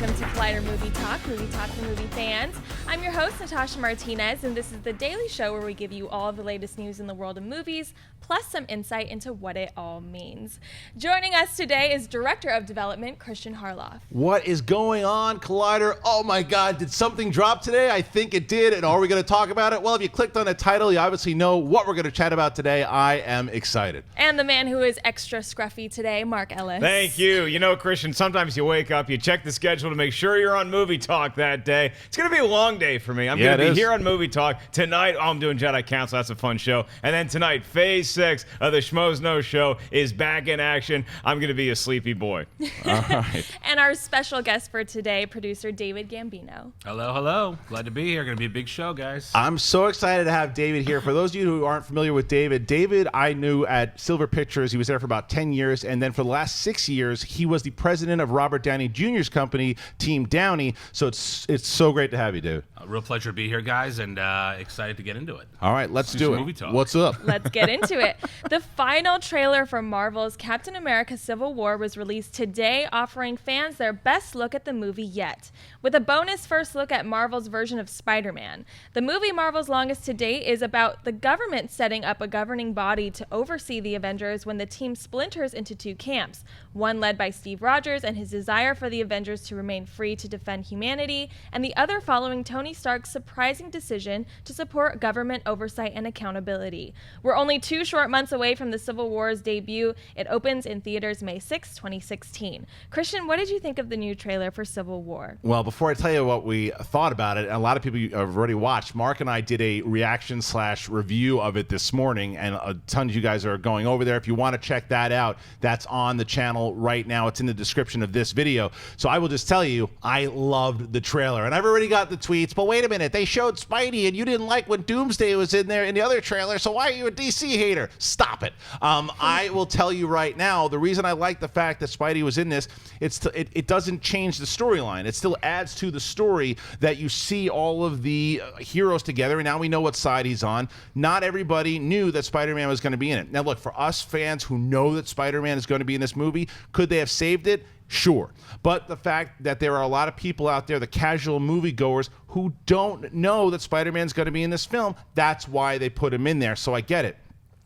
welcome to Collider Movie Talk for movie fans. I'm your host, Natasha Martinez, and this is the daily show where we give you all of the latest news in the world of movies, plus some insight into what it all means. Joining us today is Director of Development, Kristian Harloff. What is going on, Collider? Oh my God, did something drop today? I think it did, and are we going to talk about it? Well, if you clicked on the title, you obviously know what we're going to chat about today. I am excited. And the man who is extra scruffy today, Mark Ellis. Thank you. You know, Kristian, sometimes you wake up, you check the schedule to make sure you're on Movie Talk that day. It's going to be a long day for me. I'm going to be here on Movie Talk. Tonight, I'm doing Jedi Council. That's a fun show. And then tonight, Phase 6 of the Schmoes Know Show is back in action. I'm going to be a sleepy boy. All right. And our special guest for today, producer David Gambino. Hello, hello. Glad to be here. Going to be a big show, guys. I'm so excited to have David here. For those of you who aren't familiar with David I knew at Silver Pictures. He was there for about 10 years. And then for the last 6 years, he was the president of Robert Downey Jr.'s company, Team Downey. So it's so great to have you, David. A real pleasure to be here, guys, and excited to get into it. All right, let's do it. Movie talk. What's up? Let's get into it. The final trailer for Marvel's Captain America Civil War was released today, offering fans their best look at the movie yet, with a bonus first look at Marvel's version of Spider-Man. The movie, Marvel's longest to date, is about the government setting up a governing body to oversee the Avengers when the team splinters into two camps, one led by Steve Rogers and his desire for the Avengers to remain free to defend humanity, and the other following Tony Stark's surprising decision to support government oversight and accountability. We're only 2 short months away from the Civil War's debut. It opens in theaters May 6, 2016. Kristian, what did you think of the new trailer for Civil War? Well, before I tell you what we thought about it, and a lot of people have already watched, Mark and I did a reaction/review of it this morning, and a ton of you guys are going over there. If you want to check that out, that's on the channel right now. It's in the description of this video. So I will just tell you, I loved the trailer, and I've already got the tweets, but wait a minute, they showed Spidey, and you didn't like when Doomsday was in there in the other trailer, so why are you a DC hater? Stop it. I will tell you right now, the reason I like the fact that Spidey was in this, it doesn't change the storyline. It still adds to the story that you see all of the heroes together, and now we know what side he's on. Not everybody knew that Spider-Man was going to be in it. Now, look, for us fans who know that Spider-Man is going to be in this movie, could they have saved it? Sure. But the fact that there are a lot of people out there, the casual moviegoers, who don't know that Spider-Man's going to be in this film, that's why they put him in there. So I get it.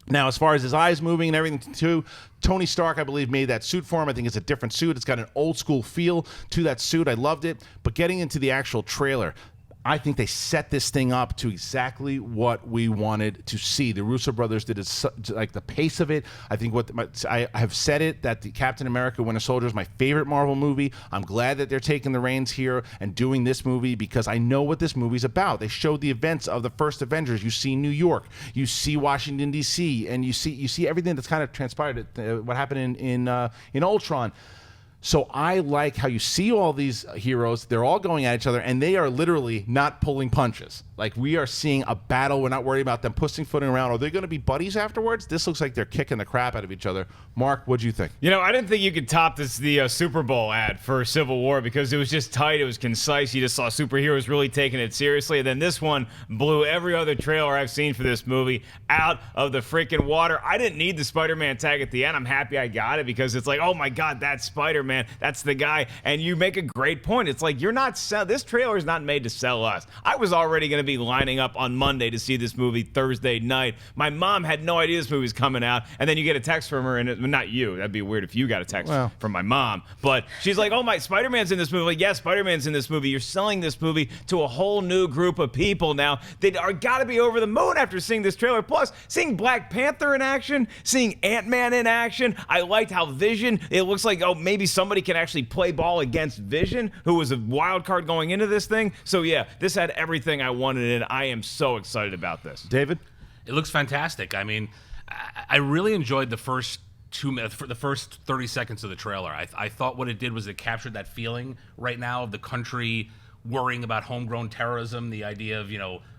Now, as far as his eyes moving and everything, too, Tony Stark, I believe, made that suit for him. I think it's a different suit. It's got an old-school feel to that suit. I loved it. But getting into the actual trailer, I think they set this thing up to exactly what we wanted to see. The Russo brothers did it, like the pace of it. I think I have said it, that the Captain America Winter Soldier is my favorite Marvel movie. I'm glad that they're taking the reins here and doing this movie because I know what this movie's about. They showed the events of the first Avengers. You see New York, you see Washington D.C., and you see everything that's kind of transpired. What happened in Ultron. So I like how you see all these heroes. They're all going at each other, and they are literally not pulling punches. Like, we are seeing a battle. We're not worried about them pussyfooting around. Are they going to be buddies afterwards? This looks like they're kicking the crap out of each other. Mark, what'd you think? You know, I didn't think you could top the Super Bowl ad for Civil War because it was just tight. It was concise. You just saw superheroes really taking it seriously. And then this one blew every other trailer I've seen for this movie out of the freaking water. I didn't need the Spider-Man tag at the end. I'm happy I got it because it's like, oh my God, that's Spider-Man. That's the guy. And you make a great point. It's like, this trailer is not made to sell us. I was already going to be lining up on Monday to see this movie Thursday night. My mom had no idea this movie was coming out. And then you get a text from her, and not you. That'd be weird if you got a text from my mom. But she's like, oh my, Spider-Man's in this movie. Like, yeah, Spider-Man's in this movie. You're selling this movie to a whole new group of people now. They are got to be over the moon after seeing this trailer. Plus, seeing Black Panther in action, seeing Ant-Man in action. I liked how Vision, it looks like, oh, maybe somebody can actually play ball against Vision, who was a wild card going into this thing. So yeah, this had everything I wanted, and I am so excited about this. David? It looks fantastic. I mean, I really enjoyed the first 30 seconds of the trailer. I thought what it did was it captured that feeling right now of the country worrying about homegrown terrorism, the idea of,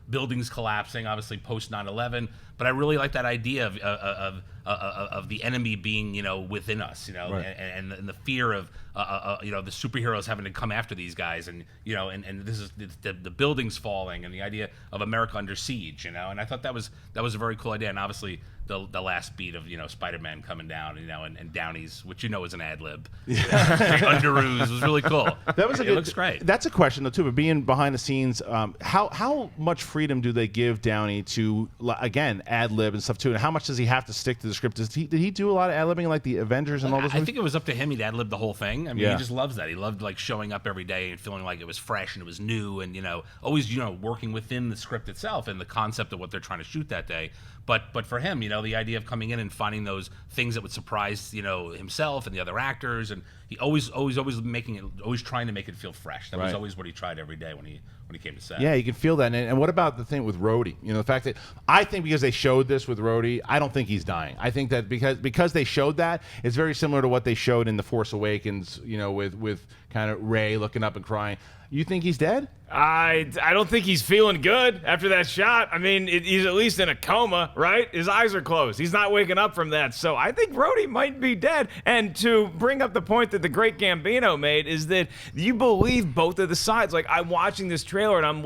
buildings collapsing, obviously post 9/11. But I really like that idea of the enemy being, within us, Right. and the fear of, the superheroes having to come after these guys, and this is the buildings falling, and the idea of America under siege, and I thought that was a very cool idea, and obviously the last beat of Spider-Man coming down, and Downey's, which is an ad lib, underoos was really cool. That was it looks great. That's a question though too. But being behind the scenes, how much freedom do they give Downey to again ad lib and stuff too? And how much does he have to stick to the script? Did he do a lot of ad libbing like the Avengers and all those? I think it was up to him. He'd ad lib the whole thing. I mean, Yeah. he just loves that. He loved showing up every day and feeling like it was fresh and it was new, and always working within the script itself and the concept of what they're trying to shoot that day. But for him, the idea of coming in and finding those things that would surprise himself and the other actors, and he always trying to make it feel fresh. That was Right. always what he tried every day when he came to set. Yeah, you can feel that. And what about the thing with Rhodey? The fact that I think because they showed this with Rhodey, I don't think he's dying. I think that because they showed that, it's very similar to what they showed in The Force Awakens, with kind of Rey looking up and crying. You think he's dead? I don't think he's feeling good after that shot. I mean, he's at least in a coma, right? His eyes are closed. He's not waking up from that. So I think Rhodey might be dead. And to bring up the point that the great Gambino made is that you believe both of the sides. Like, I'm watching this trailer and I'm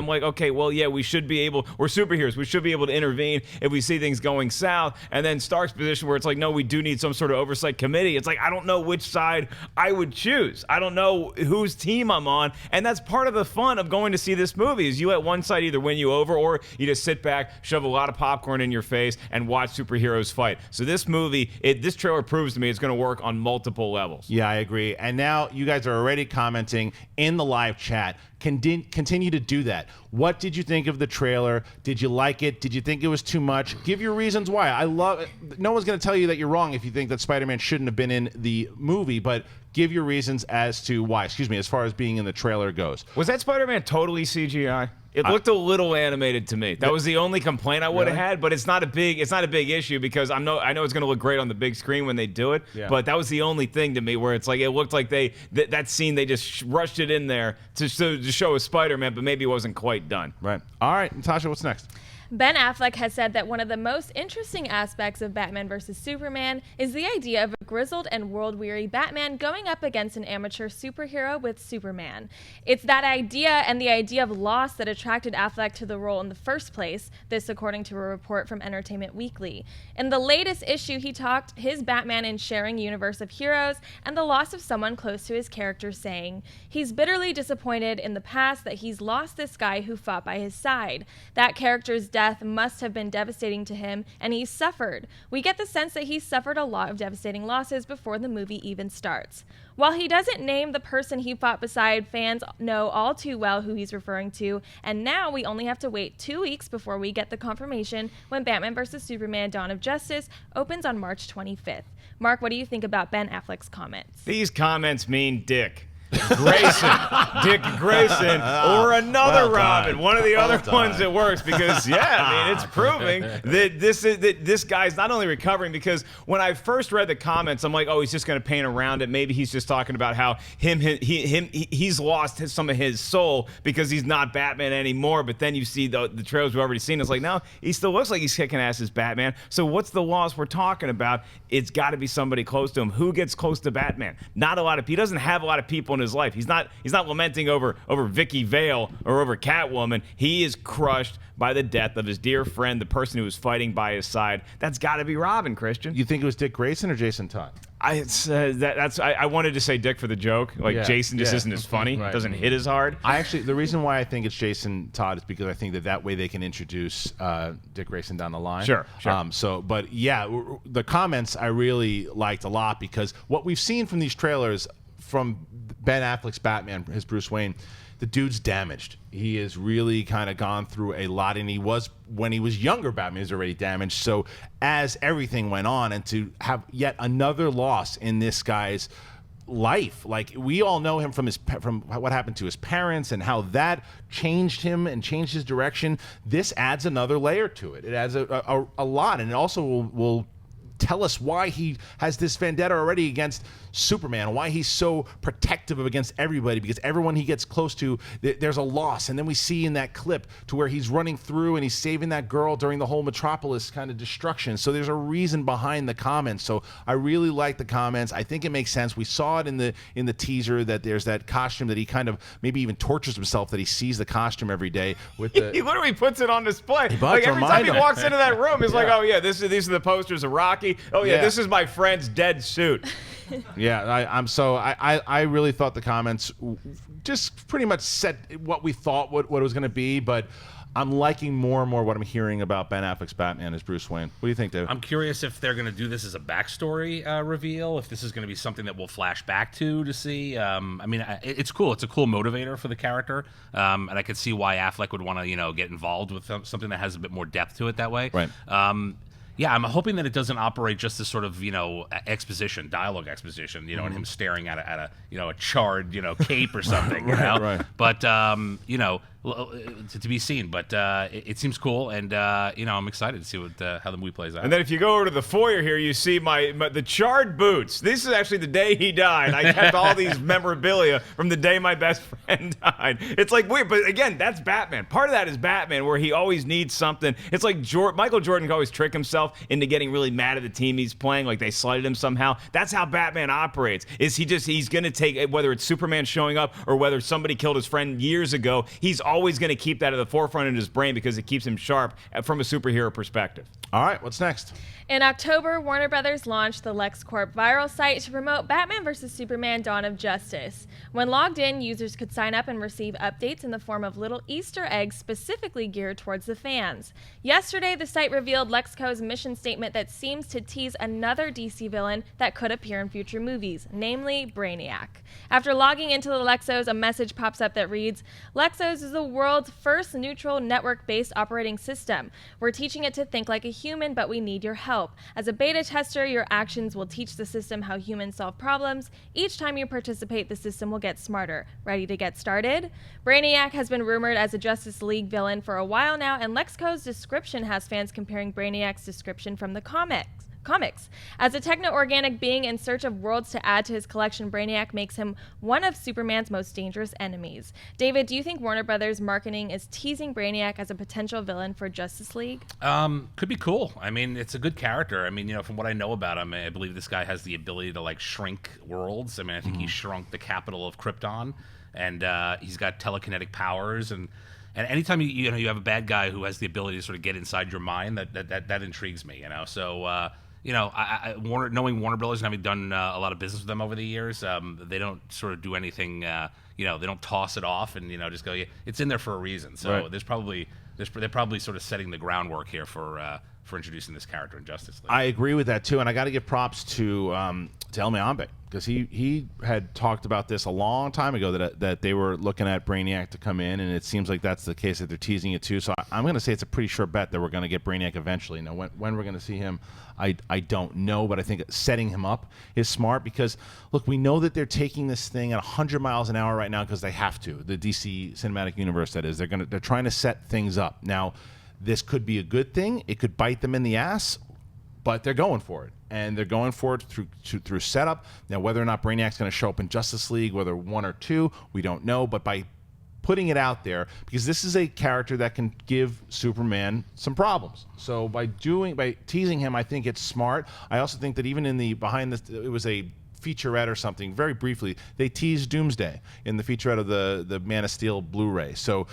like, okay, well, yeah, we're superheroes. We should be able to intervene if we see things going south. And then Stark's position where it's like, no, we do need some sort of oversight committee. It's like, I don't know which side I would choose. I don't know whose team I'm on. And that's part of the fun of going to see this movie is you let one side either win you over or you just sit back, shove a lot of popcorn in your face, and watch superheroes fight. So this movie, this trailer proves to me it's going to work on multiple levels. Yeah, I agree. And now you guys are already commenting in the live chat. Continue to do that. What did you think of the trailer? Did you like it? Did you think it was too much? Give your reasons why. I love it. No one's going to tell you that you're wrong if you think that Spider-Man shouldn't have been in the movie, but give your reasons as to why. As far as being in the trailer goes. Was that Spider-Man totally CGI? It looked a little animated to me. That was the only complaint I would have had, but it's not a big issue because I know it's going to look great on the big screen when they do it. Yeah. But that was the only thing to me where it's like it looked like that scene they just rushed it in there to show a Spider-Man, but maybe it wasn't quite done. Right. All right, Natasha, what's next? Ben Affleck has said that one of the most interesting aspects of Batman vs. Superman is the idea of a grizzled and world-weary Batman going up against an amateur superhero with Superman. It's that idea and the idea of loss that attracted Affleck to the role in the first place, this according to a report from Entertainment Weekly. In the latest issue, he talked his Batman in sharing universe of heroes and the loss of someone close to his character, saying, he's bitterly disappointed in the past that he's lost this guy who fought by his side. That character's death must have been devastating to him, and he's suffered. We get the sense that he's suffered a lot of devastating losses before the movie even starts. While he doesn't name the person he fought beside, fans know all too well who he's referring to, and now we only have to wait 2 weeks before we get the confirmation when Batman vs. Superman Dawn of Justice opens on March 25th. Mark, what do you think about Ben Affleck's comments? These comments mean Dick Dick Grayson, or another Robin, one of the other ones that works because, it's proving that this guy's not only recovering because when I first read the comments, I'm like, oh, he's just going to paint around it. Maybe he's just talking about how he's lost some of his soul because he's not Batman anymore. But then you see the trailers we've already seen. It's like, no, he still looks like he's kicking ass as Batman. So what's the loss we're talking about? It's got to be somebody close to him. Who gets close to Batman? Not a lot of people. He doesn't have a lot of people in his life. He's not lamenting over Vicky Vale or over Catwoman. He is crushed by the death of his dear friend, the person who was fighting by his side. That's got to be Robin, Christian. You think it was Dick Grayson or Jason Todd? I wanted to say Dick for the joke. Jason just isn't as funny. Right. Doesn't hit as hard. The reason why I think it's Jason Todd is because I think that way they can introduce Dick Grayson down the line. Sure. The comments I really liked a lot because what we've seen from these trailers from Ben Affleck's Batman, his Bruce Wayne, the dude's damaged. He has really kind of gone through a lot, and when he was younger, Batman was already damaged. So as everything went on, and to have yet another loss in this guy's life, like we all know him from what happened to his parents and how that changed him and changed his direction. This adds another layer to it. It adds a lot, and it also will tell us why he has this vendetta already against Superman, why he's so protective of against everybody, because everyone he gets close to, there's a loss. And then we see in that clip to where he's running through and he's saving that girl during the whole Metropolis kind of destruction. So there's a reason behind the comments. So I really like the comments. I think it makes sense. We saw it in the teaser that there's that costume that he kind of maybe even tortures himself, that he sees the costume every day with the he literally puts it on display. Like every time he walks into that room, he's like, oh yeah, these are the posters of Rocky. Oh yeah, this is my friend's dead suit. Yeah, I really thought the comments just pretty much set what we thought what it was going to be, but I'm liking more and more what I'm hearing about Ben Affleck's Batman as Bruce Wayne. What do you think, Dave? I'm curious if they're going to do this as a backstory reveal, if this is going to be something that we'll flash back to see. I mean, it's cool. It's a cool motivator for the character, and I could see why Affleck would want to, get involved with something that has a bit more depth to it that way. Right. Yeah, I'm hoping that it doesn't operate just as sort of, exposition, dialogue exposition, and him staring at a charred, cape or something, Right. But, to be seen. But it seems cool, and, I'm excited to see how the movie plays out. And then if you go over to the foyer here, you see the charred boots. This is actually the day he died. I kept all these memorabilia from the day my best friend died. It's like weird, but again, that's Batman. Part of that is Batman, where he always needs something. It's like Michael Jordan can always trick himself into getting really mad at the team he's playing, like they slighted him somehow. That's how Batman operates. He's going to take, whether it's Superman showing up or whether somebody killed his friend years ago, he's always going to keep that at the forefront in his brain because it keeps him sharp from a superhero perspective. All right, what's next? In October, Warner Brothers launched the LexCorp viral site to promote Batman vs. Superman: Dawn of Justice. When logged in, users could sign up and receive updates in the form of little Easter eggs specifically geared towards the fans. Yesterday, the site revealed LexCo's mission statement that seems to tease another DC villain that could appear in future movies, namely Braniac. After logging into the Lexos, a message pops up that reads, "Lexos is the world's first neutral network-based operating system. We're teaching it to think like a human, but we need your help. As a beta tester, your actions will teach the system how humans solve problems. Each time you participate, the system will get smarter. Ready to get started?" Braniac has been rumored as a Justice League villain for a while now, and LexCo's description has fans comparing Braniac's description from the comics. As a techno-organic being in search of worlds to add to his collection, Braniac makes him one of Superman's most dangerous enemies. David, do you think Warner Brothers marketing is teasing Braniac as a potential villain for Justice League? Could be cool. I mean, it's a good character. I mean, from what I know about him, I believe this guy has the ability to shrink worlds. I mean, I think he shrunk the capital of Krypton, and he's got telekinetic powers, and anytime you have a bad guy who has the ability to sort of get inside your mind, that intrigues me. So. Knowing Warner Brothers and having done a lot of business with them over the years, they don't sort of do anything. They don't toss it off and just go. Yeah, it's in there for a reason. So Right. they're probably sort of setting the groundwork here for introducing this character in Justice League. I agree with that too, and I got to give props to El Mayambe, because he had talked about this a long time ago that they were looking at Braniac to come in, and it seems like that's the case, that they're teasing it too. So I'm going to say it's a pretty sure bet that we're going to get Braniac eventually. Now, when we're going to see him, I don't know, but I think setting him up is smart because, look, we know that they're taking this thing at 100 miles an hour right now because they have to. The DC Cinematic Universe, that is, they're trying to set things up. Now, this could be a good thing. It could bite them in the ass, but they're going for it. And they're going for it through setup. Now, whether or not Brainiac's going to show up in Justice League, whether one or two, we don't know. But by putting it out there, because this is a character that can give Superman some problems. So by teasing him, I think it's smart. I also think that even in the behind this, it was a featurette or something, very briefly, they teased Doomsday in the featurette of the Man of Steel Blu-ray. So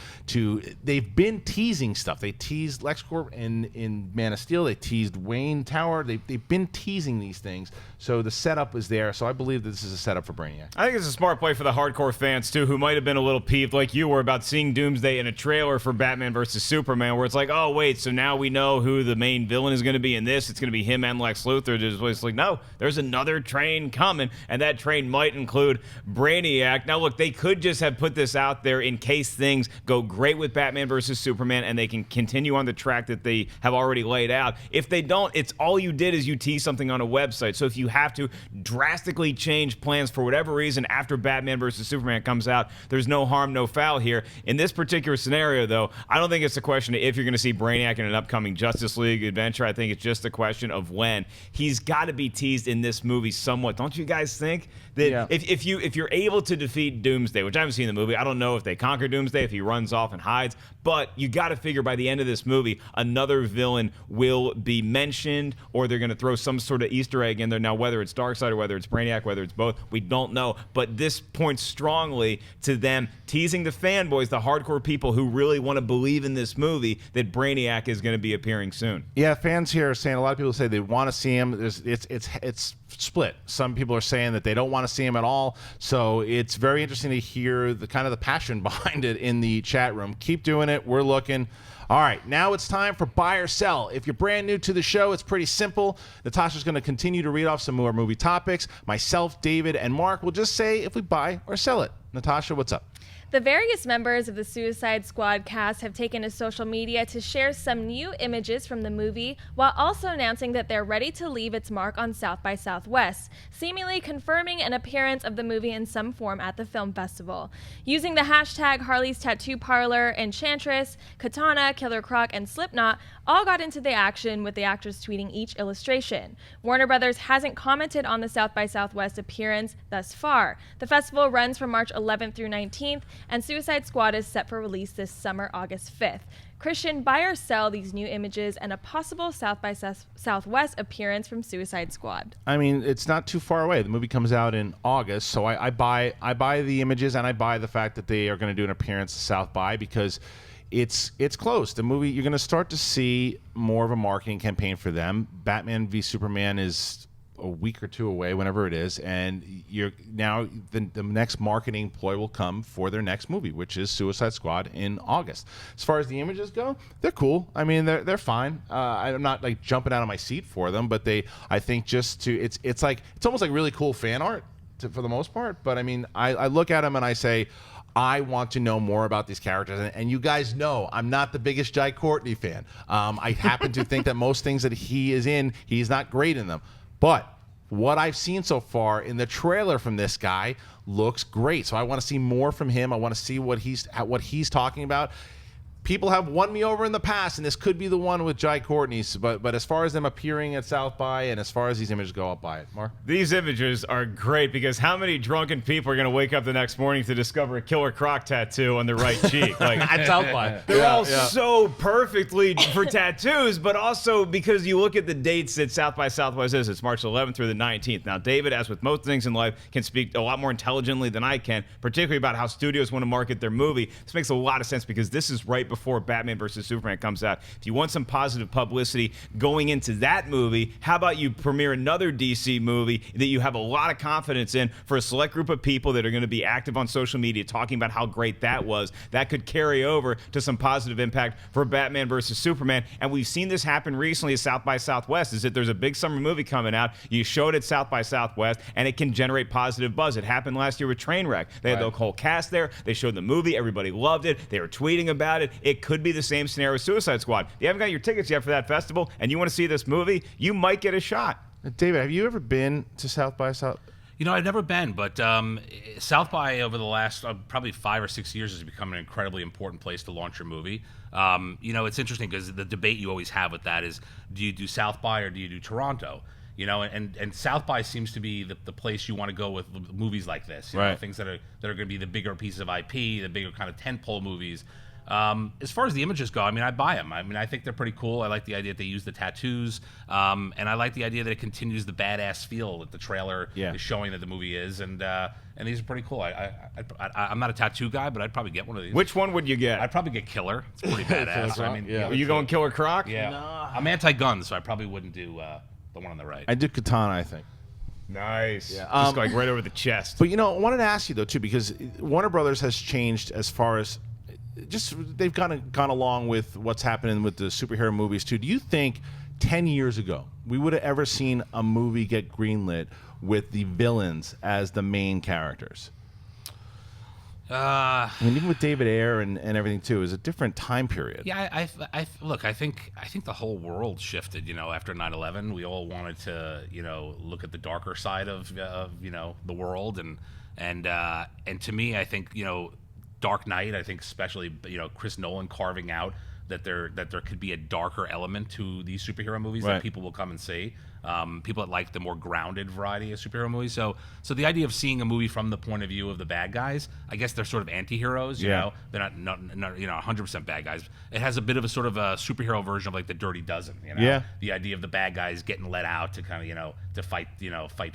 they've been teasing stuff. They teased LexCorp in Man of Steel. They teased Wayne Tower. They've been teasing these things. So the setup is there. So I believe that this is a setup for Braniac. I think it's a smart play for the hardcore fans, too, who might have been a little peeved, like you were, about seeing Doomsday in a trailer for Batman vs. Superman, where it's like, oh, wait, so now we know who the main villain is going to be in this. It's going to be him and Lex Luthor. It's like, no, there's another train coming. coming, and that train might include Braniac. Now, look, they could just have put this out there in case things go great with Batman versus Superman and they can continue on the track that they have already laid out. If they don't, it's all you did is you tease something on a website. So if you have to drastically change plans for whatever reason after Batman versus Superman comes out, there's no harm, no foul here. In this particular scenario, though, I don't think it's a question of if you're going to see Braniac in an upcoming Justice League adventure. I think it's just a question of when. He's got to be teased in this movie somewhat. Don't you guys think? That if you're able to defeat Doomsday, which I haven't seen the movie, I don't know if they conquer Doomsday, if he runs off and hides, but you got to figure by the end of this movie, another villain will be mentioned, or they're going to throw some sort of Easter egg in there. Now, whether it's Darkseid or whether it's Brainiac, whether it's both, we don't know. But this points strongly to them teasing the fanboys, the hardcore people who really want to believe in this movie, that Brainiac is going to be appearing soon. Yeah, fans here are saying, a lot of people say they want to see him. It's split. Some people are saying that they don't want to see him at all. So it's very interesting to hear the kind of the passion behind it in the chat room. Keep doing it. We're looking. All right, now it's time for Buy or Sell. If you're brand new to the show, it's pretty simple. Natasha's going to continue to read off some more movie topics. Myself, David, and Mark will just say if we buy or sell it. Natasha, what's up? The various members of the Suicide Squad cast have taken to social media to share some new images from the movie, while also announcing that they're ready to leave its mark on South by Southwest, seemingly confirming an appearance of the movie in some form at the film festival. Using the hashtag Harley's Tattoo Parlor, Enchantress, Katana, Killer Croc, and Slipknot all got into the action, with the actors tweeting each illustration. Warner Brothers hasn't commented on the South by Southwest appearance thus far. The festival runs from March 11th through 19th, and Suicide Squad is set for release this summer, August 5th. Kristian, buy or sell these new images and a possible South by Southwest appearance from Suicide Squad? I mean, it's not too far away. The movie comes out in August, so I buy the images, and I buy the fact that they are going to do an appearance at South by, because it's close. The movie, you're going to start to see more of a marketing campaign for them. Batman v Superman is a week or two away, whenever it is, and you're now the next marketing ploy will come for their next movie, which is Suicide Squad in August. As far as the images go, they're cool. I mean, they're fine. I'm not like jumping out of my seat for them, but I think just to it's almost like really cool fan art for the most part. But I mean, I look at them and I say, I want to know more about these characters. And you guys know I'm not the biggest Jai Courtney fan. I happen to think that most things that he is in, he's not great in them. But what I've seen so far in the trailer from this guy looks great. So I want to see more from him. I want to see what he's talking about. People have won me over in the past, and this could be the one with Jai Courtney's. But as far as them appearing at South by, and as far as these images go, I'll buy it. Mark? These images are great, because how many drunken people are going to wake up the next morning to discover a Killer Croc tattoo on their right cheek? Like At South by. They're all so perfectly for tattoos, but also because you look at the dates that South by Southwest is. It's March 11th through the 19th. Now, David, as with most things in life, can speak a lot more intelligently than I can, particularly about how studios want to market their movie. This makes a lot of sense, because this is right before Batman versus Superman comes out. If you want some positive publicity going into that movie, how about you premiere another DC movie that you have a lot of confidence in for a select group of people that are going to be active on social media talking about how great that was. That could carry over to some positive impact for Batman versus Superman. And we've seen this happen recently at South by Southwest, is that there's a big summer movie coming out. You show it at South by Southwest, and it can generate positive buzz. It happened last year with Trainwreck. They had the whole cast there. They showed the movie. Everybody loved it. They were tweeting about it. It could be the same scenario with Suicide Squad. If you haven't got your tickets yet for that festival and you want to see this movie, you might get a shot. David, have you ever been to South by South? You know, I've never been, but South by over the last probably 5 or 6 years has become an incredibly important place to launch your movie. You know, it's interesting because the debate you always have with that is, do you do South by or do you do Toronto? You know, and South by seems to be the place you want to go with movies like this. You know, things that are going to be the bigger pieces of IP, the bigger kind of tentpole movies. As far as the images go, I mean, I buy them. I mean, I think they're pretty cool. I like the idea that they use the tattoos, and I like the idea that it continues the badass feel that the trailer is showing that the movie is, and these are pretty cool. I'm not a tattoo guy, but I'd probably get one of these. Which one would you get? I'd probably get Killer. It's pretty badass. I mean, are you going Killer Croc? Yeah. No. I'm anti-gun, so I probably wouldn't do the one on the right. I do Katana, I think. Nice. Yeah. Just like right over the chest. But, you know, I wanted to ask you, though, too, because Warner Brothers has changed as far as just they've gone along with what's happening with the superhero movies, too. Do you think 10 years ago, we would have ever seen a movie get greenlit with the villains as the main characters? I mean, even with David Ayer and everything too, it was a different time period. Yeah, look, I think the whole world shifted. You know, after 9/11, we all wanted to, you know, look at the darker side of you know, the world, and to me, I think, you know, Dark Knight. I think especially, you know, Chris Nolan carving out that there could be a darker element to these superhero movies that people will come and see. People that like the more grounded variety of superhero movies. So the idea of seeing a movie from the point of view of the bad guys, I guess they're sort of anti-heroes, you know? They're not you know, 100% bad guys. It has a bit of a sort of a superhero version of like the Dirty Dozen, you know? Yeah. The idea of the bad guys getting let out to kind of, you know, to fight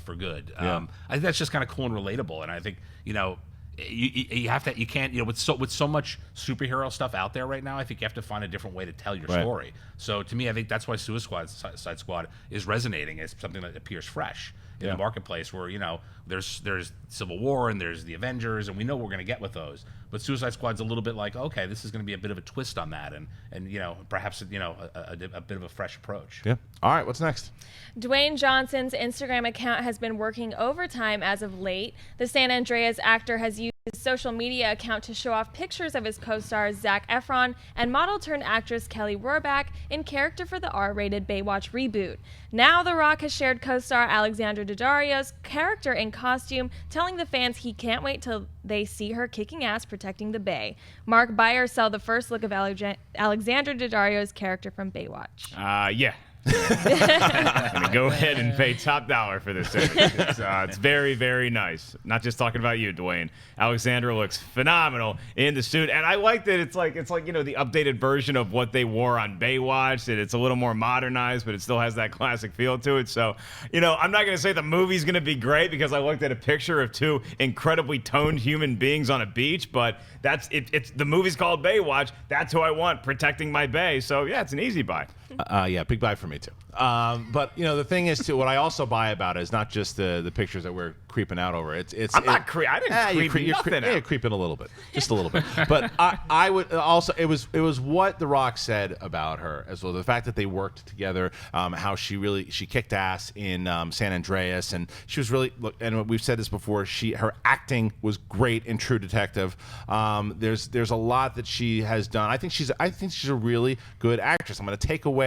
for good. I think that's just kind of cool and relatable. And I think, you know, you have to, you can't, you know, with so much superhero stuff out there right now, I think you have to find a different way to tell your story. So to me, I think that's why Suicide Squad is resonating as something that appears fresh in the marketplace, where, you know, there's Civil War and there's the Avengers, and we know what we're going to get with those. But Suicide Squad's a little bit like, okay, this is going to be a bit of a twist on that, and you know, perhaps, you know, a bit of a fresh approach. Yeah. All right, what's next? Dwayne Johnson's Instagram account has been working overtime as of late. The San Andreas actor has used his social media account to show off pictures of his co-stars Zac Efron and model-turned-actress Kelly Rohrbach in character for the R-rated Baywatch reboot. Now The Rock has shared co-star Alexandra Daddario's character in costume, telling the fans he can't wait till they see her kicking ass protecting the Bay. Mark Bayer saw the first look of Alexandra Daddario's character from Baywatch. Yeah. I'm gonna go ahead and pay top dollar for this image. It's very, very nice. Not just talking about you, Dwayne. Alexandra looks phenomenal in the suit, and I like that it's like you know, the updated version of what they wore on Baywatch. That it's a little more modernized, but it still has that classic feel to it. So, you know, I'm not gonna say the movie's gonna be great because I looked at a picture of two incredibly toned human beings on a beach, but that's it. It's the movie's called Baywatch. That's who I want protecting my bay. So yeah, it's an easy buy. Yeah, big buy for me too. But you know, the thing is too, what I also buy about it is not just the pictures that we're creeping out over. I didn't creep nothing out. Yeah, you're creeping a little bit, just a little bit. But I would also, it was what The Rock said about her as well. The fact that they worked together, how she kicked ass in San Andreas, and she was really, and we've said this before, her acting was great in True Detective. There's a lot that she has done. I think she's a really good actress. I'm going to take away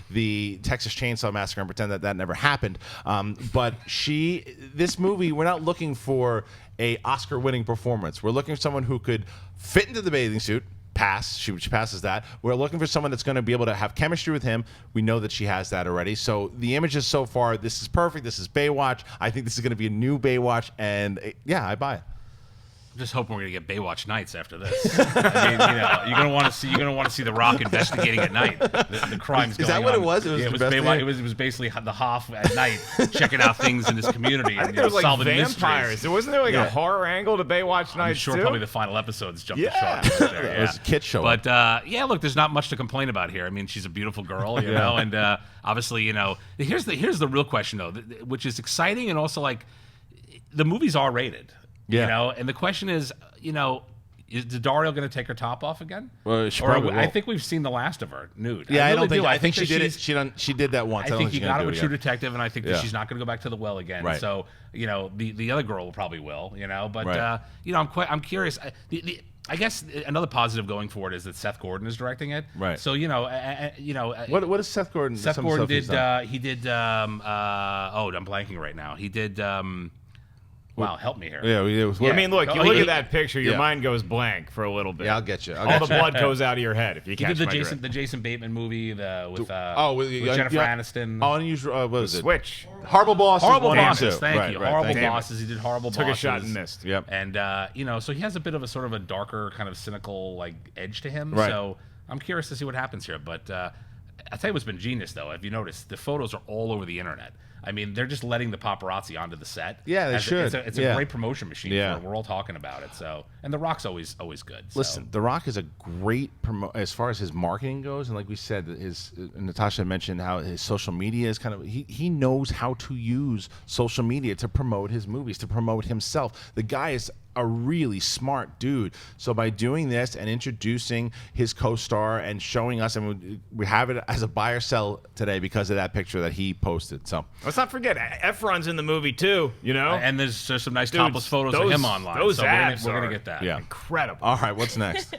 the Texas Chainsaw Massacre and pretend that never happened. But this movie, we're not looking for a Oscar-winning performance. We're looking for someone who could fit into the bathing suit. She passes that. We're looking for someone that's going to be able to have chemistry with him. We know that she has that already. So the images so far, this is perfect. This is Baywatch. I think this is going to be a new Baywatch, and yeah, I buy it. I'm just hoping we're gonna get Baywatch nights after this. I mean, you know, you're gonna want to see The Rock investigating at night. The crimes going on. Is that what it was? It was Baywatch. It was basically the Hoff at night, checking out things in this community. I think there was like vampires. Wasn't there like a horror angle to Baywatch nights? I'm sure too? probably the final episodes jumped the shark. There, It was a kid show. But yeah, look, there's not much to complain about here. I mean, she's a beautiful girl, you know, and obviously, you know, here's the real question though, which is exciting and also like the movie's R-rated. Yeah. You know, and the question is, you know, is Daddario going to take her top off again? Well, she probably I think we've seen the last of her nude. Yeah, I think that she did it. She did that once. I think you got it with True Detective, and I think that she's not going to go back to the well again. Right. So, you know, the other girl probably will. You know, but you know, I'm curious. I guess another positive going forward is that Seth Gordon is directing it. Right. So you know, what is Seth Gordon? Seth Gordon did. He did. I'm blanking right now. He did. Wow, help me here. Yeah, I mean, look, you look at that picture, your mind goes blank for a little bit. Yeah, I'll get you. All the blood goes out of your head if you catch He my did drift. the Jason Bateman movie with Jennifer Aniston. Unusual. What is it? Switch. Horrible Bosses. Horrible 1 and Bosses. 2. Thank you. Right, Horrible thank you. Bosses. He did Horrible Took Bosses. a shot and missed. Yep. And you know, so he has a bit of a sort of a darker, kind of cynical like edge to him. Right. So I'm curious to see what happens here. But I'll tell you what's been genius though. If you notice, the photos are all over the internet. I mean, they're just letting the paparazzi onto the set. Yeah, they should. It's a great promotion machine. Yeah. For it. We're all talking about it. So, and The Rock's always good. So. Listen, The Rock is a great as far as his marketing goes, and like we said, Natasha mentioned how his social media is kind of he knows how to use social media to promote his movies, to promote himself. The guy is a really smart dude. So by doing this and introducing his co-star and showing us, and we have it as a buy or sell today because of that picture that he posted. So let's not forget Efron's in the movie too. You know, and there's some nice topless photos of him online. Those so abs we're gonna get that. Yeah. Incredible. All right, what's next?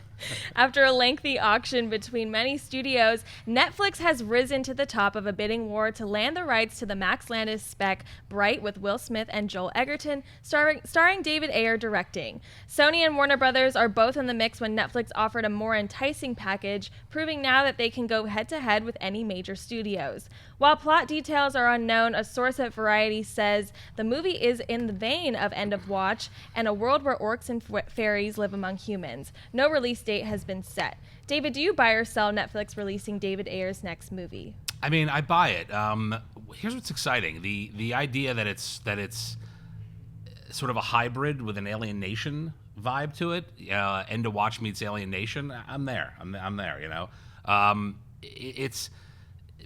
After a lengthy auction between many studios, Netflix has risen to the top of a bidding war to land the rights to the Max Landis spec Bright with Will Smith and Joel Egerton, starring David Ayer directing. Sony and Warner Brothers are both in the mix when Netflix offered a more enticing package, proving now that they can go head-to-head with any major studios. While plot details are unknown, a source at Variety says the movie is in the vein of End of Watch and a world where orcs and fairies live among humans. No release date has been set. David, do you buy or sell Netflix releasing David Ayer's next movie? I mean, I buy it. Here's what's exciting: the idea that it's sort of a hybrid with an Alien Nation vibe to it. End of Watch meets Alien Nation. I'm there. I'm there. You know, it's.